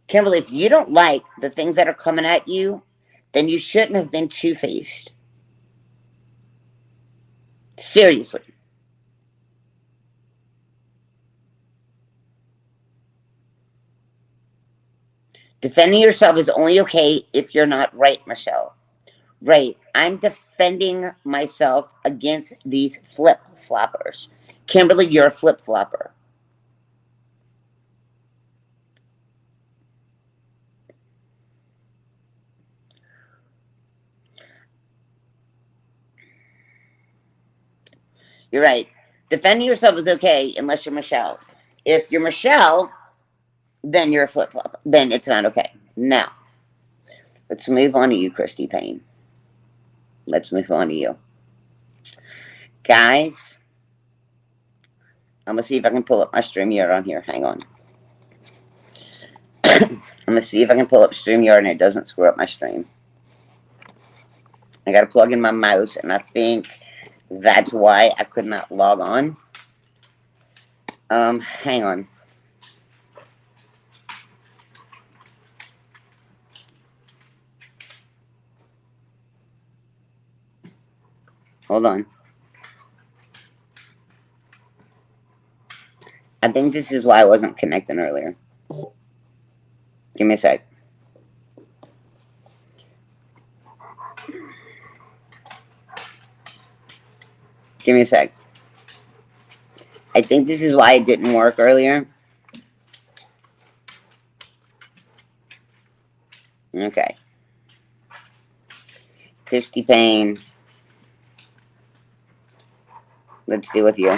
Kimberly, if you don't like the things that are coming at you, then you shouldn't have been two-faced. Seriously. Defending yourself is only okay if you're not right, Michelle. Right. I'm defending myself against these flip-floppers. Kimberly, you're a flip-flopper. You're right. Defending yourself is okay unless you're Michelle. If you're Michelle, then you're a flip-flopper. Then it's not okay. Now, let's move on to you, Christy Payne. Let's move on to you. Guys, I'm going to see if I can pull up my StreamYard on here. Hang on. I'm going to see if I can pull up StreamYard and it doesn't screw up my stream. I got to plug in my mouse, and I think that's why I could not log on. Hang on. Hold on. I think this is why I wasn't connecting earlier. Give me a sec. Give me a sec. I think this is why it didn't work earlier. Okay. Christy Payne. Let's deal with you.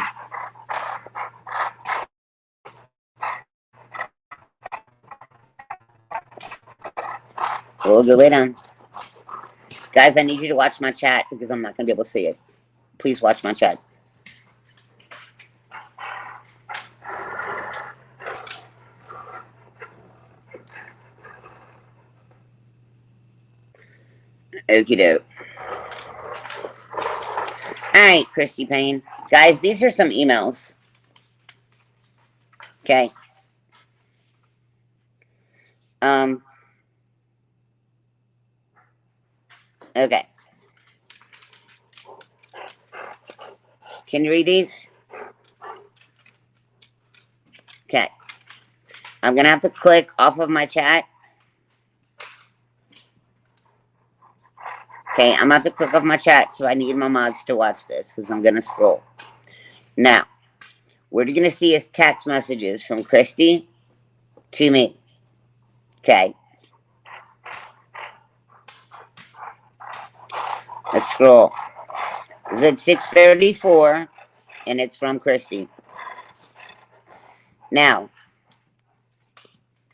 We'll go lay down. Guys, I need you to watch my chat because I'm not going to be able to see it. Please watch my chat. Okie doke. Alright, Christy Payne. Guys, these are some emails. Okay. Okay. Can you read these? Okay. I'm going to have to click off of my chat. Okay, I'm going to have to click off my chat, so I need my mods to watch this, because I'm going to scroll. Now, what you're going to see is text messages from Christy to me. Okay. Let's scroll. It's at 6:34, and it's from Christy. Now,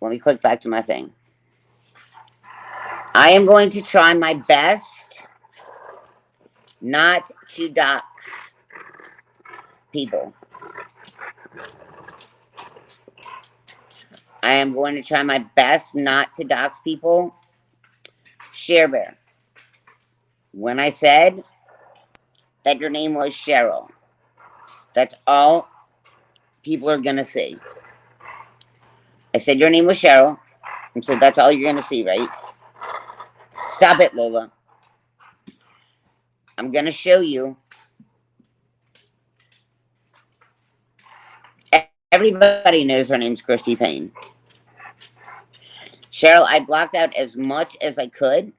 let me click back to my thing. I am going to try my best not to dox people. I am going to try my best not to dox people. Share Bear. When I said that your name was Cheryl, that's all people are going to see. I said your name was Cheryl, and so that's all you're going to see, right? Stop it, Lola. I'm going to show you. Everybody knows her name's Christy Payne. Cheryl, I blocked out as much as I could.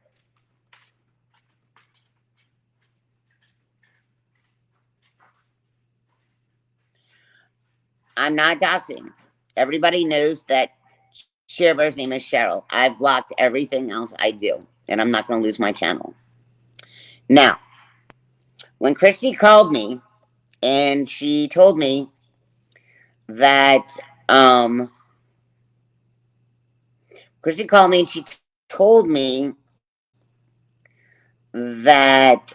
I'm not doxing. Everybody knows that Share Bear's name is Cheryl. I've blocked everything else I do, and I'm not going to lose my channel. Now, when Christy called me, and she told me that Christy called me and she told me that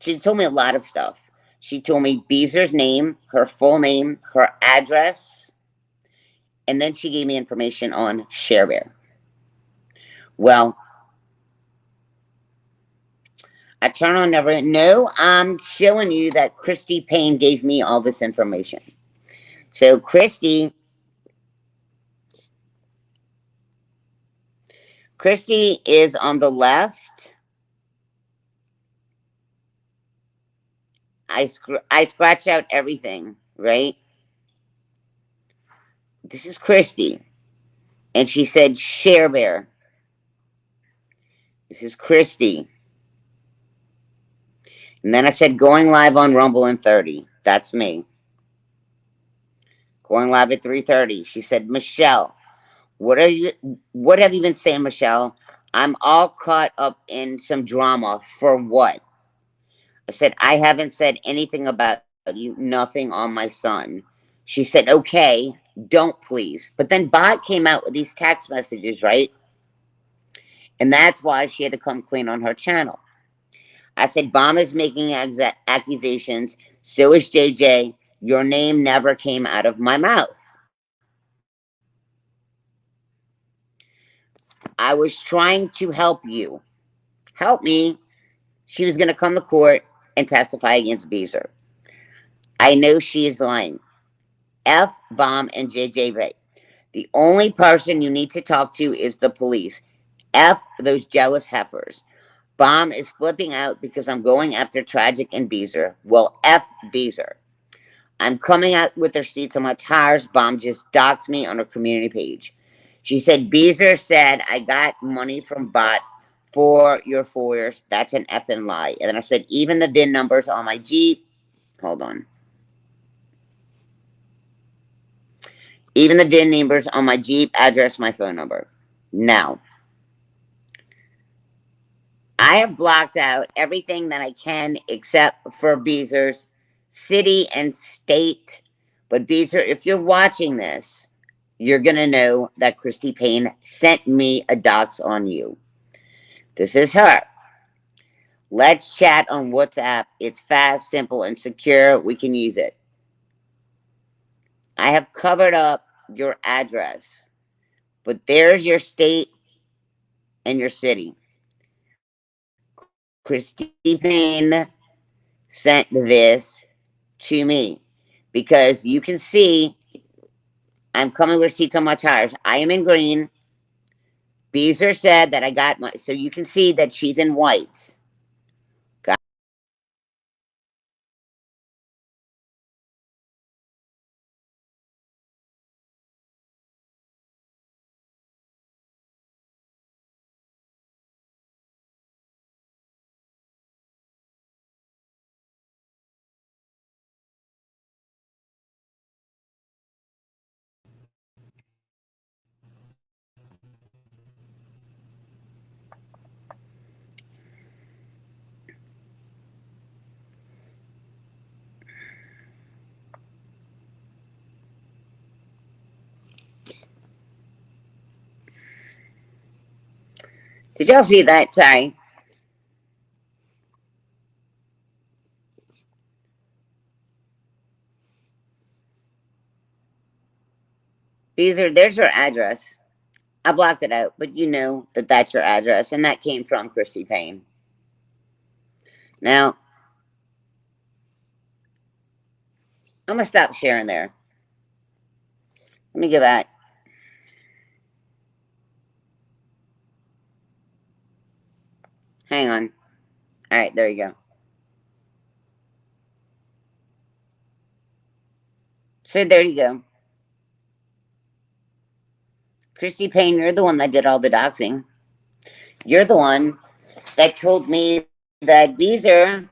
she told me a lot of stuff. She told me Beezer's name, her full name, her address, and then she gave me information on ShareBear. Well, I turn on never. No, I'm showing you that Christy Payne gave me all this information. So Christy is on the left. I scratch out everything, right? This is Christy. And she said ShareBear. This is Christy. And then I said going live on Rumble in 30. That's me. Going live at 3:30. She said, Michelle, what have you been saying, Michelle? I'm all caught up in some drama. For what? I said, I haven't said anything about you, nothing on my son. She said, okay, don't please. But then Bot came out with these text messages, right? And that's why she had to come clean on her channel. I said, Bomb is making accusations. So is JJ. Your name never came out of my mouth. I was trying to help you. Help me. She was going to come to court and testify against Beezer. I know she is lying. F, Bomb, and JJ. The only person you need to talk to is the police. F those jealous heifers. Bomb is flipping out because I'm going after Tragic and Beezer. Well, F Beezer. I'm coming out with receipts on my tires. Bomb just doxed me on her community page. She said, Beezer said I got money from Bot for your 4 years. That's an effing lie. And then I said, even the VIN numbers on my Jeep. Hold on. Even the VIN numbers on my Jeep, address, my phone number. Now, I have blocked out everything that I can except for Beezer's city and state. But Beezer, if you're watching this, you're going to know that Christy Payne sent me a dox on you. This is her. Let's chat on WhatsApp. It's fast, simple, and secure. We can use it. I have covered up your address, but there's your state and your city. Christy Payne sent this to me because you can see I'm coming with seats on my tires. I am in green. Beezer said that I got my, so you can see that she's in white. Did y'all see that? Sorry. There's your address. I blocked it out, but you know that that's your address, and that came from Christy Payne. Now, I'm going to stop sharing there. Let me go back. Hang on. All right, there you go. So there you go. Christy Payne, you're the one that did all the doxing. You're the one that told me that Beezer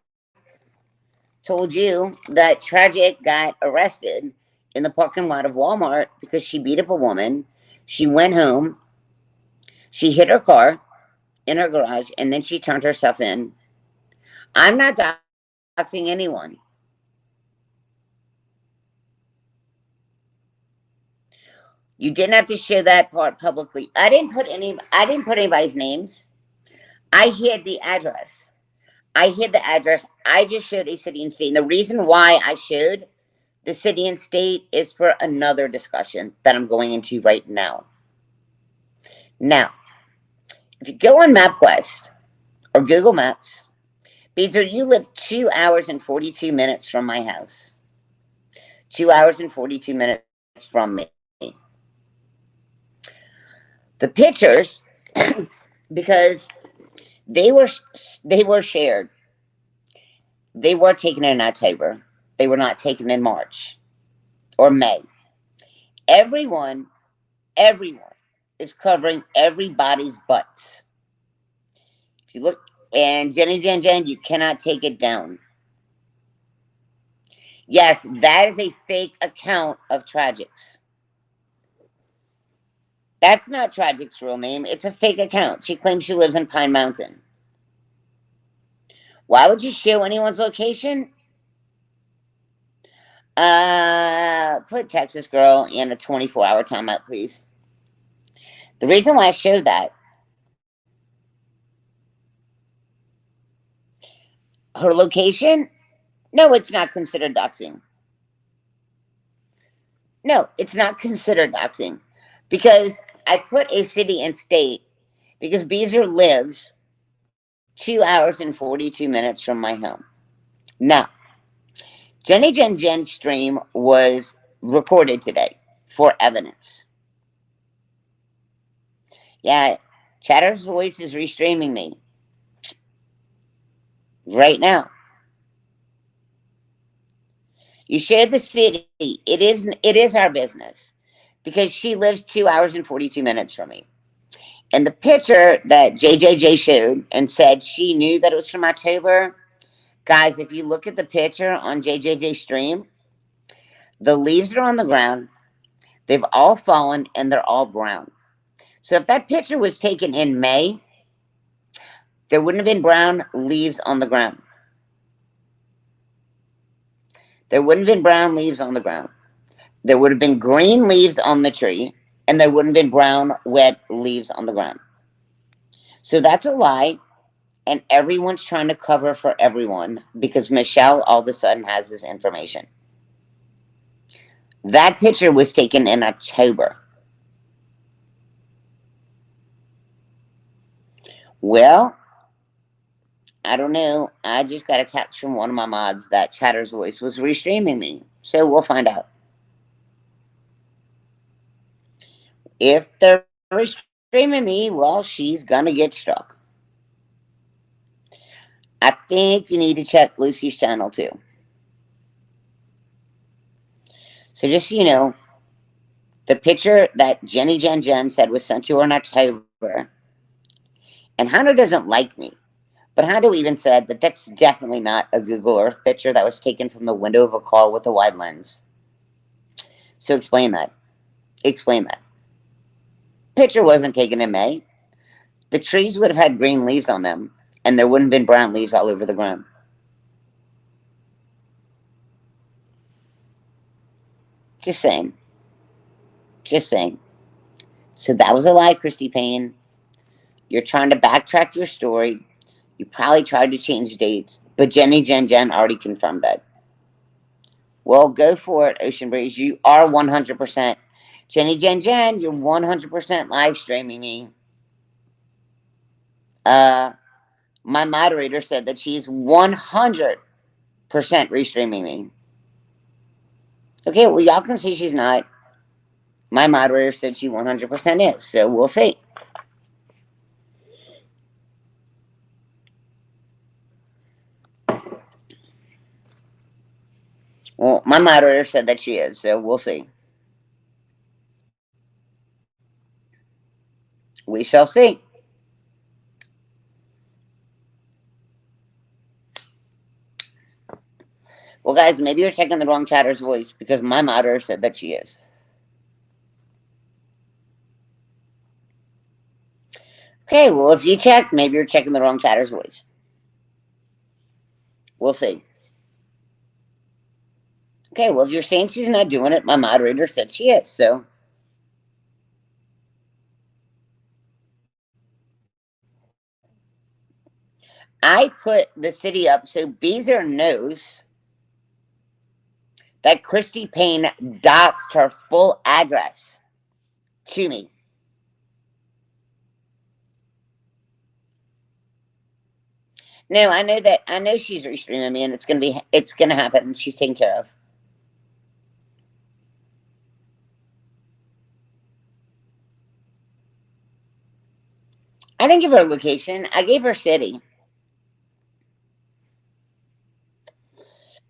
told you that Tragic got arrested in the parking lot of Walmart because she beat up a woman. She went home. She hit her car in her garage, and then she turned herself in. I'm not doxing anyone. You didn't have to show that part publicly. I didn't put anybody's names. I hid the address. I hid the address. I just showed a city and state. And the reason why I showed the city and state is for another discussion that I'm going into right now. Now, if you go on MapQuest or Google Maps, Beezer, you live 2 hours and 42 minutes from my house. 2 hours and 42 minutes from me. The pictures, because they were shared. They were taken in October. They were not taken in March or May. Everyone is covering everybody's butts. If you look, and Jenny Jen Jen, you cannot take it down. Yes, that is a fake account of Tragic's. That's not Tragic's real name. It's a fake account. She claims she lives in Pine Mountain. Why would you show anyone's location? Put Texas girl in a 24-hour timeout, please. The reason why I showed that, her location, no, it's not considered doxing. No, it's not considered doxing. Because I put a city and state, because Beezer lives 2 hours and 42 minutes from my home. Now, Jenny Jen Jen's stream was recorded today for evidence. Yeah, Chatter's Voice is restreaming me right now. You shared the city. It is our business because she lives 2 hours and 42 minutes from me. And the picture that JJJ showed and said she knew that it was from October, guys, if you look at the picture on JJJ's stream, the leaves are on the ground. They've all fallen and they're all brown. So if that picture was taken in May, there wouldn't have been brown leaves on the ground. There wouldn't have been brown leaves on the ground. There would have been green leaves on the tree, and there wouldn't have been brown, wet leaves on the ground. So that's a lie, and everyone's trying to cover for everyone because Michelle all of a sudden has this information. That picture was taken in October. Well, I don't know. I just got a text from one of my mods that Chatter's Voice was restreaming me. So we'll find out. If they're restreaming me, well, she's going to get struck. I think you need to check Lucy's channel too. So just so you know, the picture that Jenny Jen Jen said was sent to her in October, and Hunter doesn't like me. But Hondo even said that that's definitely not a Google Earth picture that was taken from the window of a car with a wide lens. So explain that. Explain that. Picture wasn't taken in May. The trees would have had green leaves on them, and there wouldn't have been brown leaves all over the ground. Just saying. Just saying. So that was a lie, Christy Payne. You're trying to backtrack your story. You probably tried to change dates, but Jenny Jen Jen already confirmed that. Well, go for it, Ocean Breeze. You are 100%. Jenny Jen Jen, you're 100% live streaming me. My moderator said that she's 100% restreaming me. Okay, well, y'all can see she's not. My moderator said she 100% is, so we'll see. Well, my moderator said that she is, so we'll see. We shall see. Well, guys, maybe you're checking the wrong Chatter's Voice because my moderator said that she is. Okay, well, if you check, maybe you're checking the wrong Chatter's Voice. We'll see. Okay, well, if you're saying she's not doing it, my moderator said she is, so I put the city up so Beezer knows that Christy Payne doxed her full address to me. No, I know that. I know she's restreaming me, and it's gonna happen. She's taken care of. I didn't give her a location. I gave her city.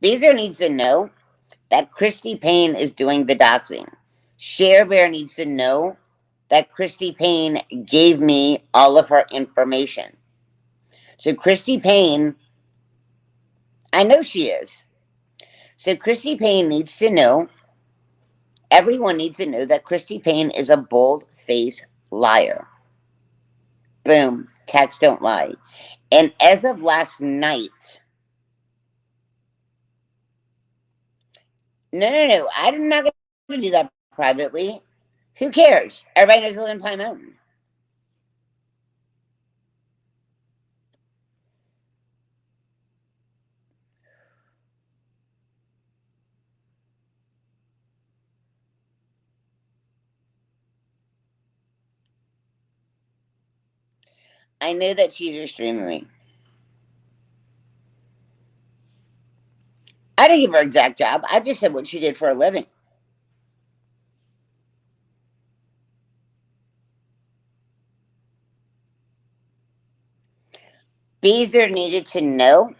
Beezer needs to know that Christy Payne is doing the doxing. Share Bear needs to know that Christy Payne gave me all of her information. So Christy Payne, I know she is. So Christy Payne needs to know, everyone needs to know that Christy Payne is a bold-faced liar. Boom. Text don't lie. And as of last night, no. I'm not going to do that privately. Who cares? Everybody knows I live in Pine Mountain. I know that she's restreaming me. I didn't give her an exact job. I just said what she did for a living. Beezer needed to know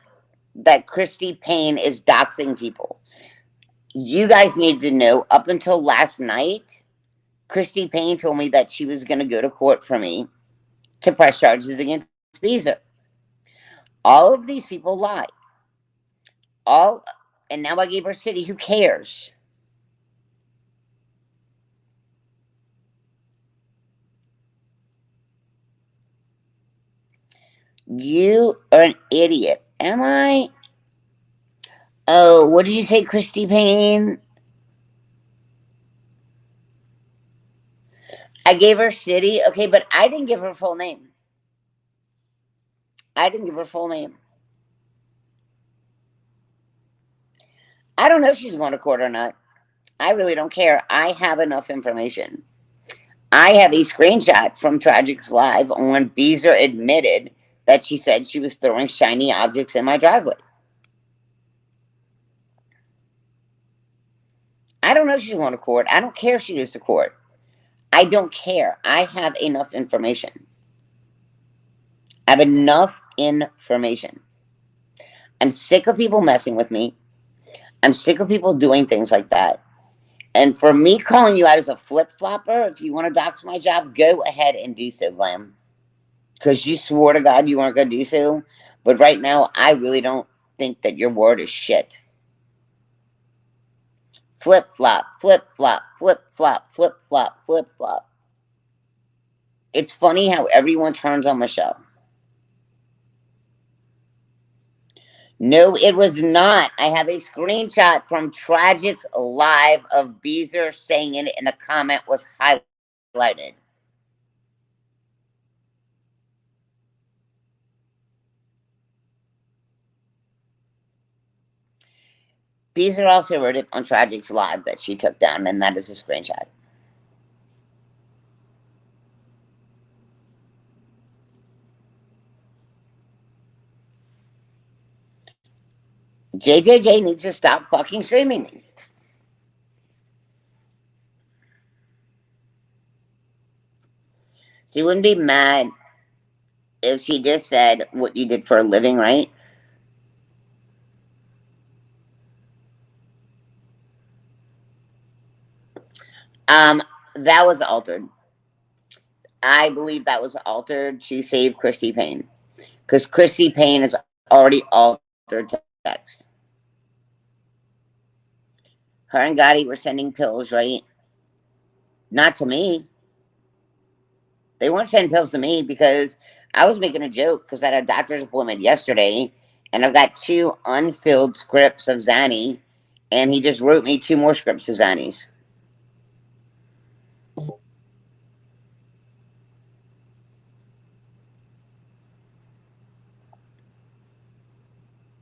that Christy Payne is doxing people. You guys need to know, up until last night, Christy Payne told me that she was going to go to court for me to press charges against Beezer. All of these people lie. And now I gave her city. Who cares? You are an idiot. Am I? Oh, what did you say, Christy Payne? I gave her city. Okay, but I didn't give her full name. I didn't give her full name. I don't know if she's going to court or not. I really don't care. I have enough information. I have a screenshot from Tragic's Live on when Beezer admitted that she said she was throwing shiny objects in my driveway. I don't know if she's going to court. I don't care if she goes to court. I don't care. I have enough information. I have enough information. I'm sick of people messing with me. I'm sick of people doing things like that. And for me calling you out as a flip-flopper, if you want to dox my job, go ahead and do so, Glam. Because you swore to God you weren't going to do so. But right now, I really don't think that your word is shit. Flip-flop, flip-flop, flip-flop, flip-flop, flip-flop. It's funny how everyone turns on Michelle. No, it was not. I have a screenshot from Tragic's Live of Beezer saying it, and the comment was highlighted. Beezer also wrote it on Tragic's Live that she took down, and that is a screenshot. JJJ needs to stop fucking streaming me. She wouldn't be mad if she just said what you did for a living, right? That was altered. I believe that was altered to save Christy Payne. Because Christy Payne has already altered text. Her and Gotti were sending pills, right? Not to me. They weren't sending pills to me because I was making a joke because I had a doctor's appointment yesterday and I've got 2 unfilled scripts of Xanny, and he just wrote me 2 more scripts of Xannies.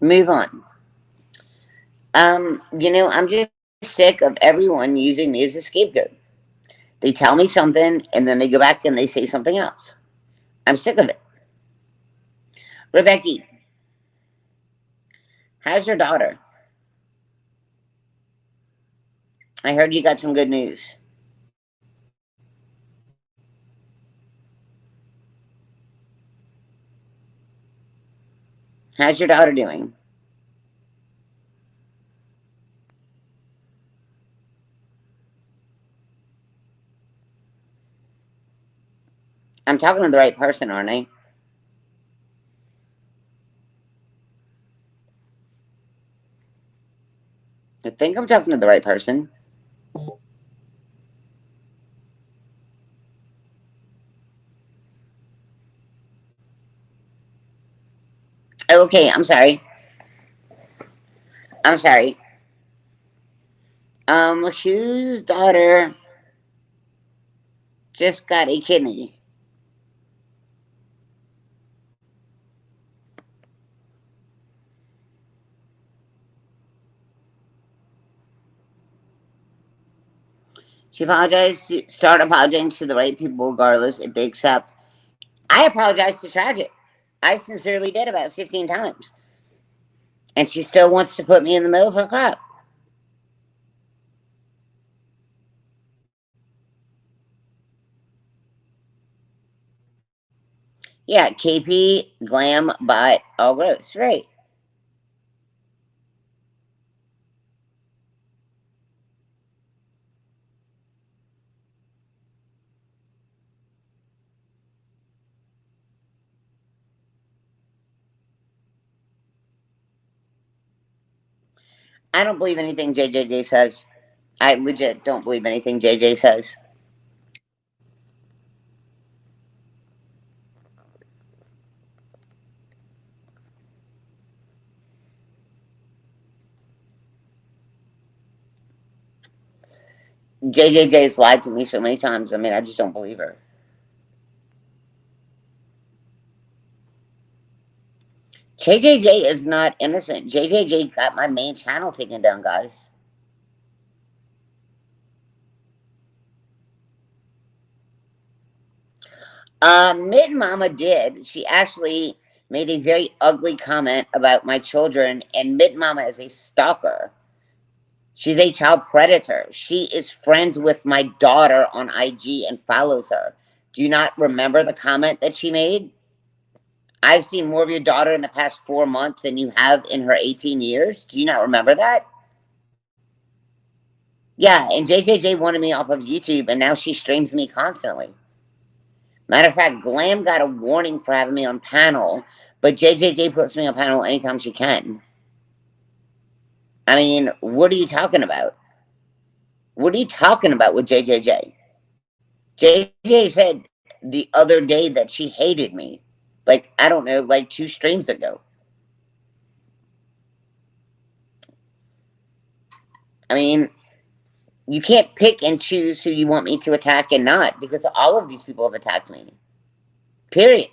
Move on. I'm just sick of everyone using me as a scapegoat. They tell me something and then they go back and they say something else. I'm sick of it. Rebecca, how's your daughter? I heard you got some good news. How's your daughter doing? I'm talking to the right person, aren't I? I think I'm talking to the right person. Okay, I'm sorry. I'm sorry. Whose daughter just got a kidney? She apologized. Start apologizing to the right people, regardless if they accept. I apologized to Tragic. I sincerely did about 15 times, and she still wants to put me in the middle of her crap. Yeah, KP, Glam, Bot, all gross, right? I don't believe anything JJJ says. I legit don't believe anything JJ says. JJJ's lied to me so many times. I mean, I just don't believe her. JJJ is not innocent. JJJ got my main channel taken down, guys. Mid Mama did. She actually made a very ugly comment about my children, and Mid Mama is a stalker. She's a child predator. She is friends with my daughter on IG and follows her. Do you not remember the comment that she made? I've seen more of your daughter in the past 4 months than you have in her 18 years. Do you not remember that? Yeah, and JJJ wanted me off of YouTube, and now she streams me constantly. Matter of fact, Glam got a warning for having me on panel, but JJJ puts me on panel anytime she can. I mean, what are you talking about? What are you talking about with JJJ? JJ said the other day that she hated me. Like, I don't know, like 2 streams ago. I mean, you can't pick and choose who you want me to attack and not, because all of these people have attacked me. Period.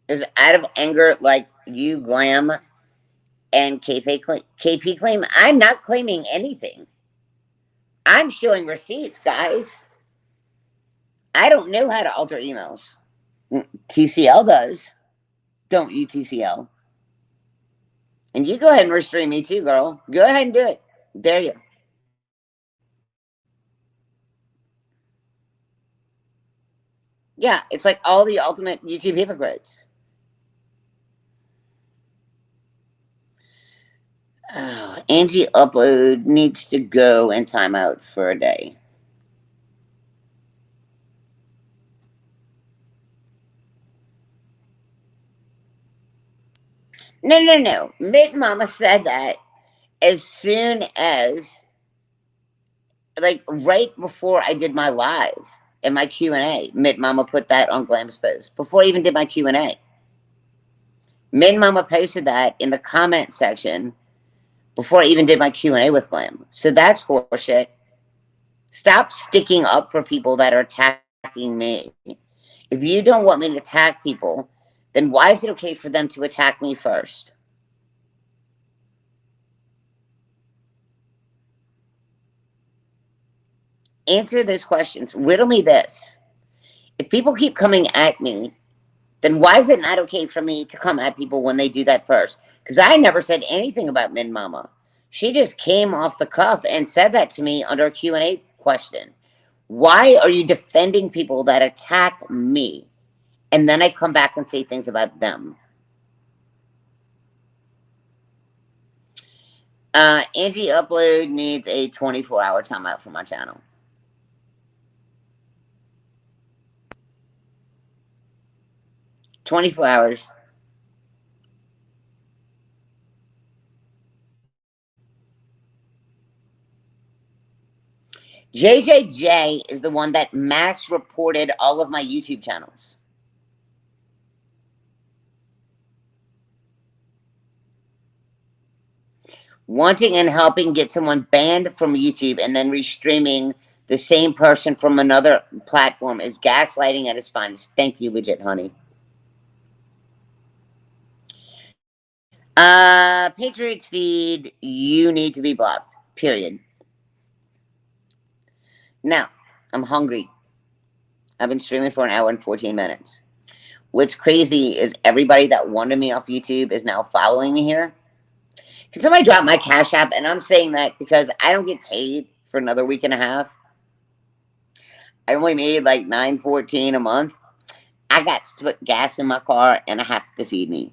It was out of anger, like you, Glam, and KP claim. I'm not claiming anything. I'm showing receipts, guys. I don't know how to alter emails. TCL does. Don't you, TCL? And you go ahead and restrain me too, girl. Go ahead and do it. Dare you. Yeah, it's like all the ultimate YouTube hypocrites. Oh, Angie upload needs to go and time out for a day. No. Big Mama said that as soon as, like, right before I did my live and my Q&A. Mid Mama put that on Glam's post before I even did my Q&A. Mid Mama posted that in the comment section before I even did my Q&A with Glam. So that's horseshit. Stop sticking up for people that are attacking me. If you don't want me to attack people, then why is it okay for them to attack me first? Answer those questions. Riddle me this. If people keep coming at me, then why is it not okay for me to come at people when they do that first? Because I never said anything about Min Mama. She just came off the cuff and said that to me under a Q&A question. Why are you defending people that attack me? And then I come back and say things about them. Angie Upload needs a 24-hour timeout for my channel. 24 hours. JJJ is the one that mass reported all of my YouTube channels. Wanting and helping get someone banned from YouTube and then restreaming the same person from another platform is gaslighting at its finest. Thank you, legit honey. Patriots feed, you need to be blocked. Period. Now, I'm hungry. I've been streaming for an hour and 14 minutes. What's crazy is everybody that wanted me off YouTube is now following me here. Can somebody drop my Cash App? And I'm saying that because I don't get paid for another week and a half. I only made like $9.14 a month. I got to put gas in my car and I have to feed me.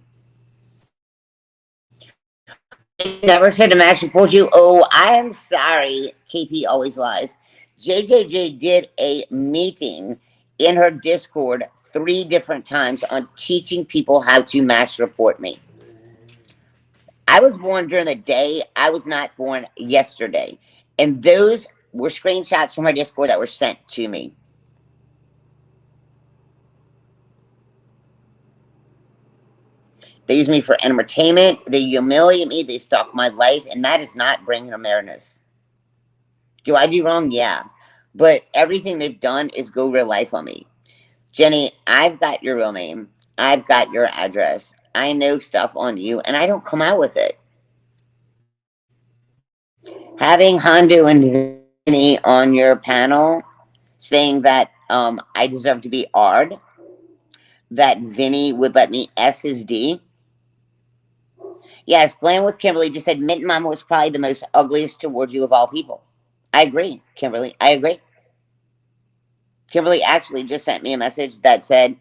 I never said to match report you. Oh, I am sorry. KP always lies. JJJ did a meeting in her Discord 3 different times on teaching people how to match report me. I was born during the day. I was not born yesterday. And those were screenshots from my Discord that were sent to me. They use me for entertainment. They humiliate me. They stalk my life. And that is not bringing awareness. Do I do wrong? Yeah. But everything they've done is go real life on me. Jenny, I've got your real name. I've got your address. I know stuff on you, and I don't come out with it. Having Hondo and Vinny on your panel saying that I deserve to be R'd, that Vinny would let me S his D. Yes, Glam with Kimberly just said Mint Mama was probably the most ugliest towards you of all people. I agree, Kimberly. I agree. Kimberly actually just sent me a message that said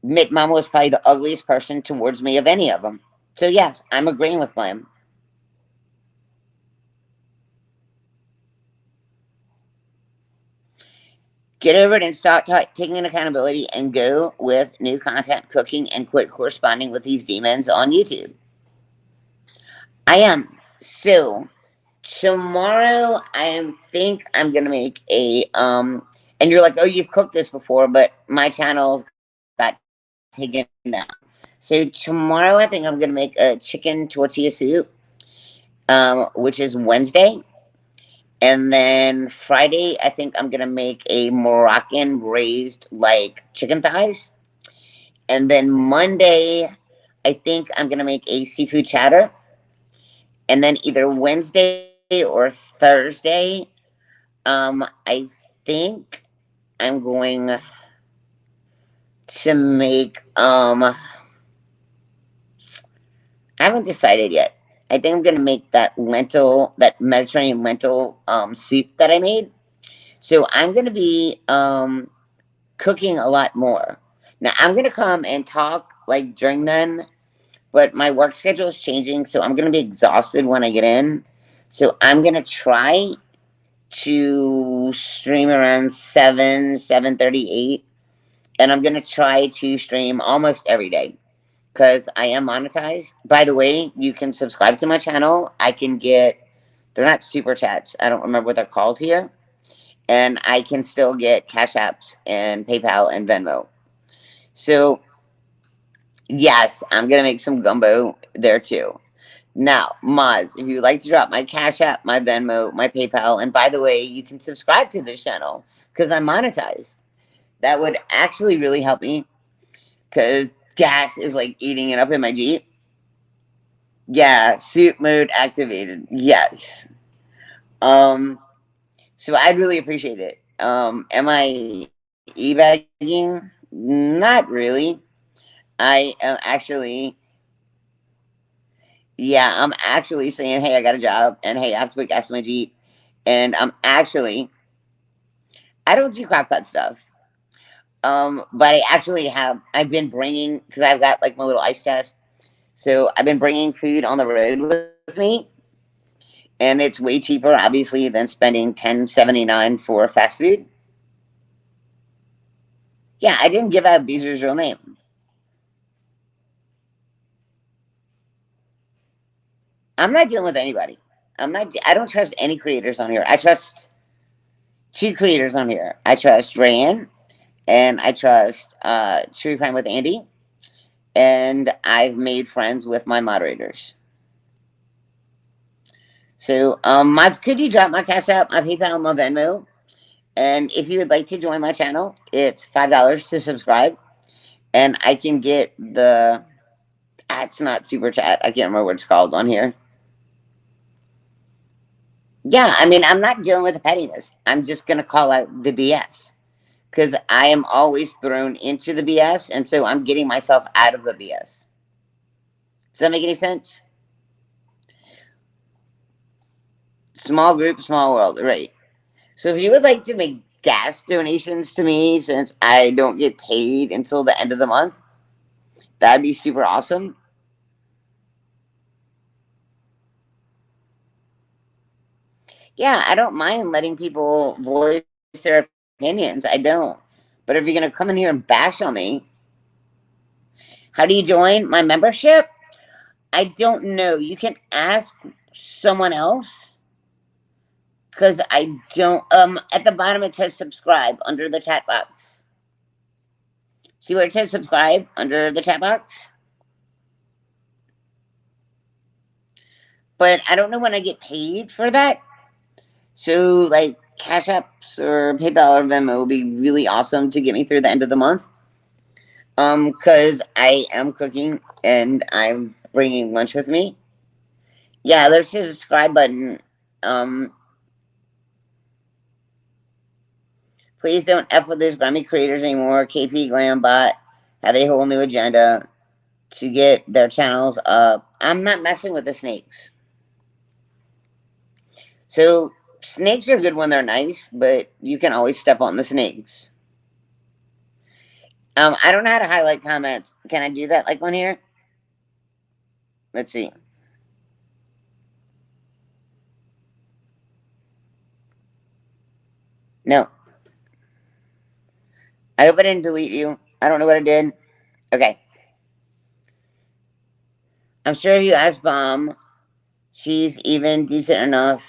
Mint Mama was probably the ugliest person towards me of any of them. So yes, I'm agreeing with Glam. Get over it and start taking accountability and go with new content, cooking, and quit corresponding with these demons on YouTube. I am. So, tomorrow, I think I'm going to make a, and you're like, oh, you've cooked this before, but my channel got taken down. So, tomorrow, I think I'm going to make a chicken tortilla soup, which is Wednesday. And then Friday, I think I'm going to make a Moroccan braised, like, chicken thighs. And then Monday, I think I'm going to make a seafood chowder. And then either Wednesday or Thursday, I think I'm going to make, I haven't decided yet. I think I'm going to make that Mediterranean lentil soup that I made. So I'm going to be cooking a lot more. Now, I'm going to come and talk like during then, but my work schedule is changing, so I'm going to be exhausted when I get in. So I'm going to try to stream around 7:38, and I'm going to try to stream almost every day because I am monetized. By the way, you can subscribe to my channel. I can get, they're not super chats. I don't remember what they're called here. And I can still get Cash Apps and PayPal and Venmo. So, yes, I'm going to make some gumbo there too. Now, mods, if you would like to drop my Cash App, my Venmo, my PayPal, and by the way, you can subscribe to this channel because I'm monetized. That would actually really help me because gas is like eating it up in my Jeep. Yeah, suit mode activated. Yes. Um, so I'd really appreciate it. Am I e-bagging? Not really. I am actually, yeah, I'm actually saying, hey, I got a job, and hey, I have to put gas in my Jeep, and I don't do crock-pot stuff. But I've been bringing, because I've got like my little ice chest, so I've been bringing food on the road with me, and it's way cheaper, obviously, than spending $10.79 for fast food. Yeah, I didn't give out Beezer's real name. I'm not dealing with anybody. I don't trust any creators on here. I trust two creators on here. I trust Rayanne and I trust True Crime with Andy. And I've made friends with my moderators. So, mods, could you drop my Cash App, my PayPal, my Venmo? And if you would like to join my channel, it's $5 to subscribe. And I can get the, it's not super chat. I can't remember what it's called on here. Yeah, I mean, I'm not dealing with the pettiness. I'm just going to call out the BS. Because I am always thrown into the BS. And so I'm getting myself out of the BS. Does that make any sense? Small group, small world, right? So if you would like to make gas donations to me, since I don't get paid until the end of the month, that'd be super awesome. Yeah, I don't mind letting people voice their opinions. I don't. But if you're going to come in here and bash on me, how do you join my membership? I don't know. You can ask someone else because I don't. At the bottom it says subscribe under the chat box. See where it says subscribe under the chat box? But I don't know when I get paid for that. So, like, Cash Apps or PayPal or Venmo will be really awesome to get me through the end of the month. Because I am cooking and I'm bringing lunch with me. Yeah, there's a subscribe button. Please don't F with those grimy creators anymore. KP Glam Bot have a whole new agenda to get their channels up. I'm not messing with the snakes. So, snakes are good when they're nice, but you can always step on the snakes. I don't know how to highlight comments. Can I do that like on here? Let's see. No. I hope I didn't delete you. I don't know what I did. Okay. I'm sure if you ask Bomb, she's even decent enough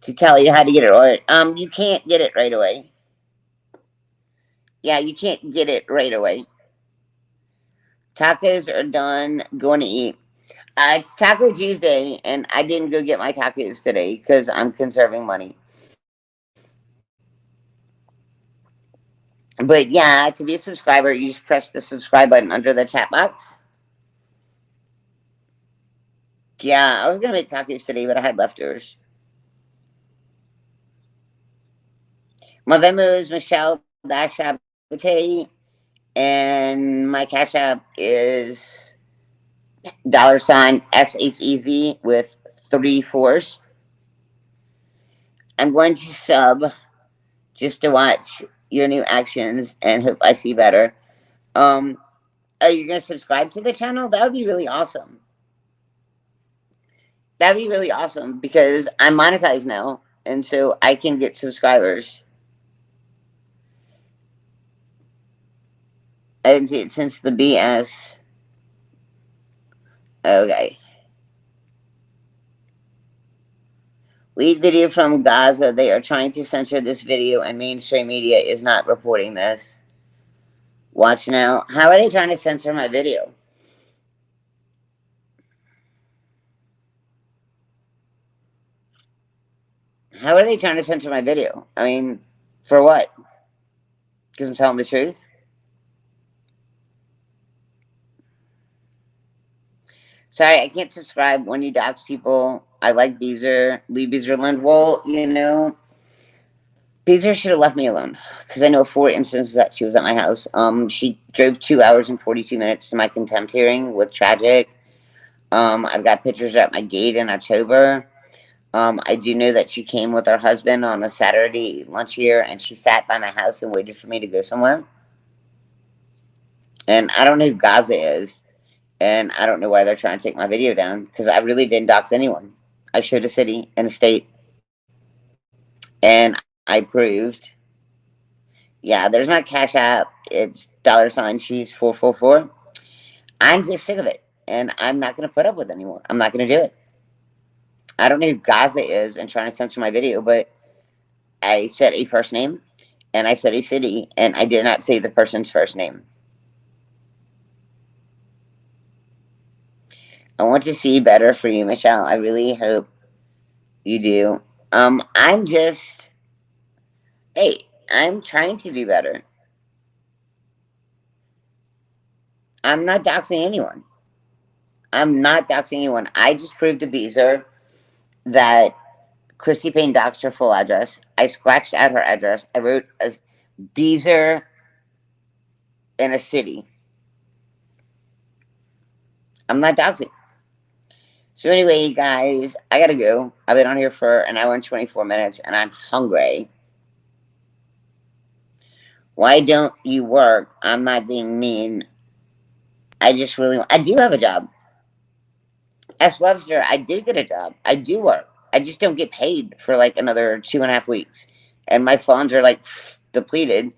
to tell you how to get it right. You can't get it right away. Yeah, you can't get it right away. Tacos are done. Going to eat. It's Taco Tuesday, and I didn't go get my tacos today because I'm conserving money. But yeah, to be a subscriber, you just press the subscribe button under the chat box. Yeah, I was gonna make tacos today, but I had leftovers. My Venmo is Michelle Sabote, and my Cash App is $SHEZ with 3 4s. I'm going to sub just to watch your new actions and hope I see better. Are you gonna subscribe to the channel? That would be really awesome. That'd be really awesome because I'm monetized now, and so I can get subscribers. I didn't see it since the BS. Okay. Lead video from Gaza. They are trying to censor this video, and mainstream media is not reporting this. Watch now. How are they trying to censor my video? How are they trying to censor my video? I mean, for what? Because I'm telling the truth? Sorry, I can't subscribe when you dox people. I like Beezer, Lee Beezerland. Well, Beezer should have left me alone because I know 4 instances that she was at my house. She drove 2 hours and 42 minutes to my contempt hearing with tragic. I've got pictures at my gate in October. I do know that she came with her husband on a Saturday lunch here, and she sat by my house and waited for me to go somewhere. And I don't know who Gaza is, and I don't know why they're trying to take my video down because I really didn't dox anyone. I showed a city and a state, and I proved. Yeah, there's my Cash App. It's $ she's 444. I'm just sick of it, and I'm not gonna put up with it anymore. I'm not gonna do it. I don't know who Gaza is and trying to censor my video, but I said a first name and I said a city, and I did not say the person's first name. I want to see better for you, Michelle. I really hope you do. I'm just, hey, I'm trying to do better. I'm not doxing anyone. I'm not doxing anyone. I just proved to Beezer that Christy Payne doxed her full address. I scratched out her address. I wrote a Beezer in a city. I'm not doxing. So anyway, guys, I gotta go. I've been on here for an hour and 24 minutes, and I'm hungry. Why don't you work? I'm not being mean. I just really, I do have a job. S. Webster, I did get a job. I do work. I just don't get paid for like another 2.5 weeks. And my funds are like depleted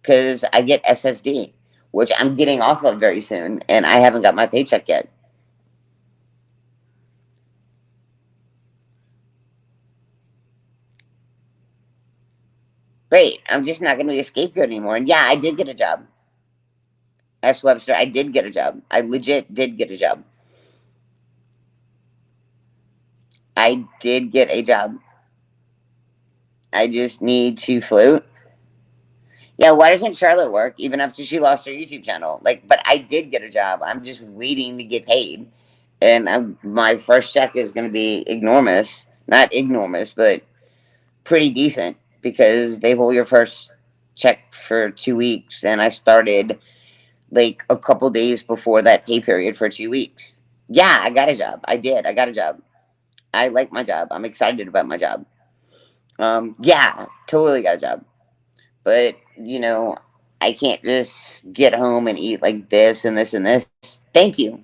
because I get SSD, which I'm getting off of very soon, and I haven't got my paycheck yet. Great. I'm just not going to be a scapegoat anymore. And yeah, I did get a job. S. Webster, I did get a job. I legit did get a job. I did get a job. I just need to float. Yeah, why doesn't Charlotte work even after she lost her YouTube channel? Like, but I did get a job. I'm just waiting to get paid. And my first check is going to be enormous. Not enormous, but pretty decent because they hold your first check for 2 weeks. And I started like a couple days before that pay period for 2 weeks. Yeah, I got a job. I did. I got a job. I like my job. I'm excited about my job. Yeah, totally got a job. But, I can't just get home and eat like this and this and this. Thank you.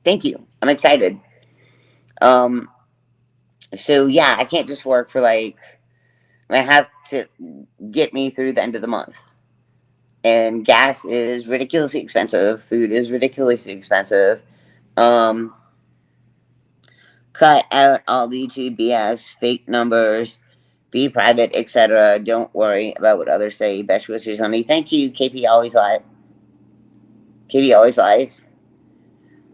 Thank you. I'm excited. Um, so yeah, I can't just work for like, I have to get me through the end of the month. And gas is ridiculously expensive. Food is ridiculously expensive. Um, cut out all the YouTube BS, fake numbers, be private, etc. Don't worry about what others say. Best wishes, honey. Thank you. KP always lies. KP always lies.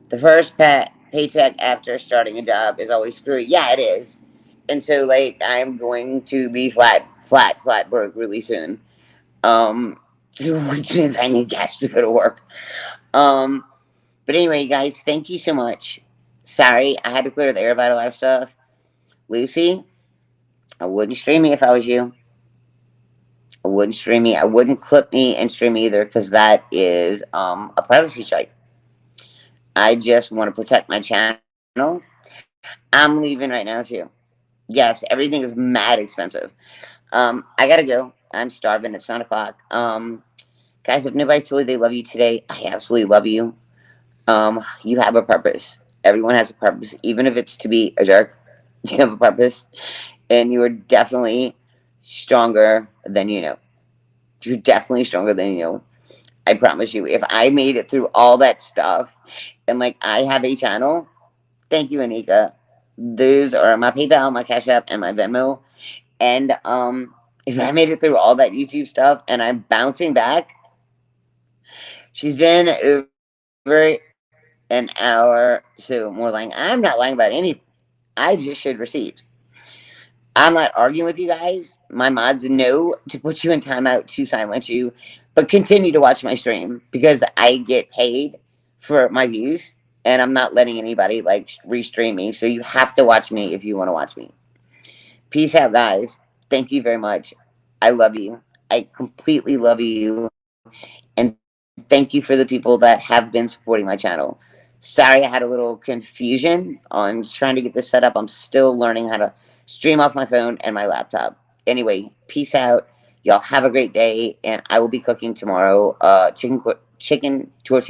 The first paycheck after starting a job is always screwy. Yeah, it is. And so, like, I'm going to be flat broke really soon. Um, which means I need gas to go to work. Um, but anyway, guys, thank you so much. Sorry, I had to clear the air about a lot of stuff. Lucy, I wouldn't stream me if I was you. I wouldn't stream me. I wouldn't clip me and stream me either because that is a privacy strike. I just want to protect my channel. I'm leaving right now too. Yes, everything is mad expensive. I gotta go. I'm starving. It's 9 o'clock. Guys, if nobody told you they love you today, I absolutely love you. You have a purpose. Everyone has a purpose, even if it's to be a jerk. You have a purpose, and you are definitely stronger than you know. You're definitely stronger than you know. I promise you. If I made it through all that stuff, and like I have a channel, thank you, Anika. Those are my PayPal, my Cash App, and my Venmo. And if I made it through all that YouTube stuff and I'm bouncing back, she's been over an hour. So more lying. I'm not lying about anything. I just showed receipts. I'm not arguing with you guys. My mods know to put you in timeout to silence you, but continue to watch my stream because I get paid for my views, and I'm not letting anybody like restream me. So you have to watch me if you want to watch me. Peace out, guys. Thank you very much. I love you. I completely love you. And thank you for the people that have been supporting my channel. Sorry, I had a little confusion on trying to get this set up. I'm still learning how to stream off my phone and my laptop. Anyway, peace out. Y'all have a great day, and I will be cooking tomorrow chicken tortilla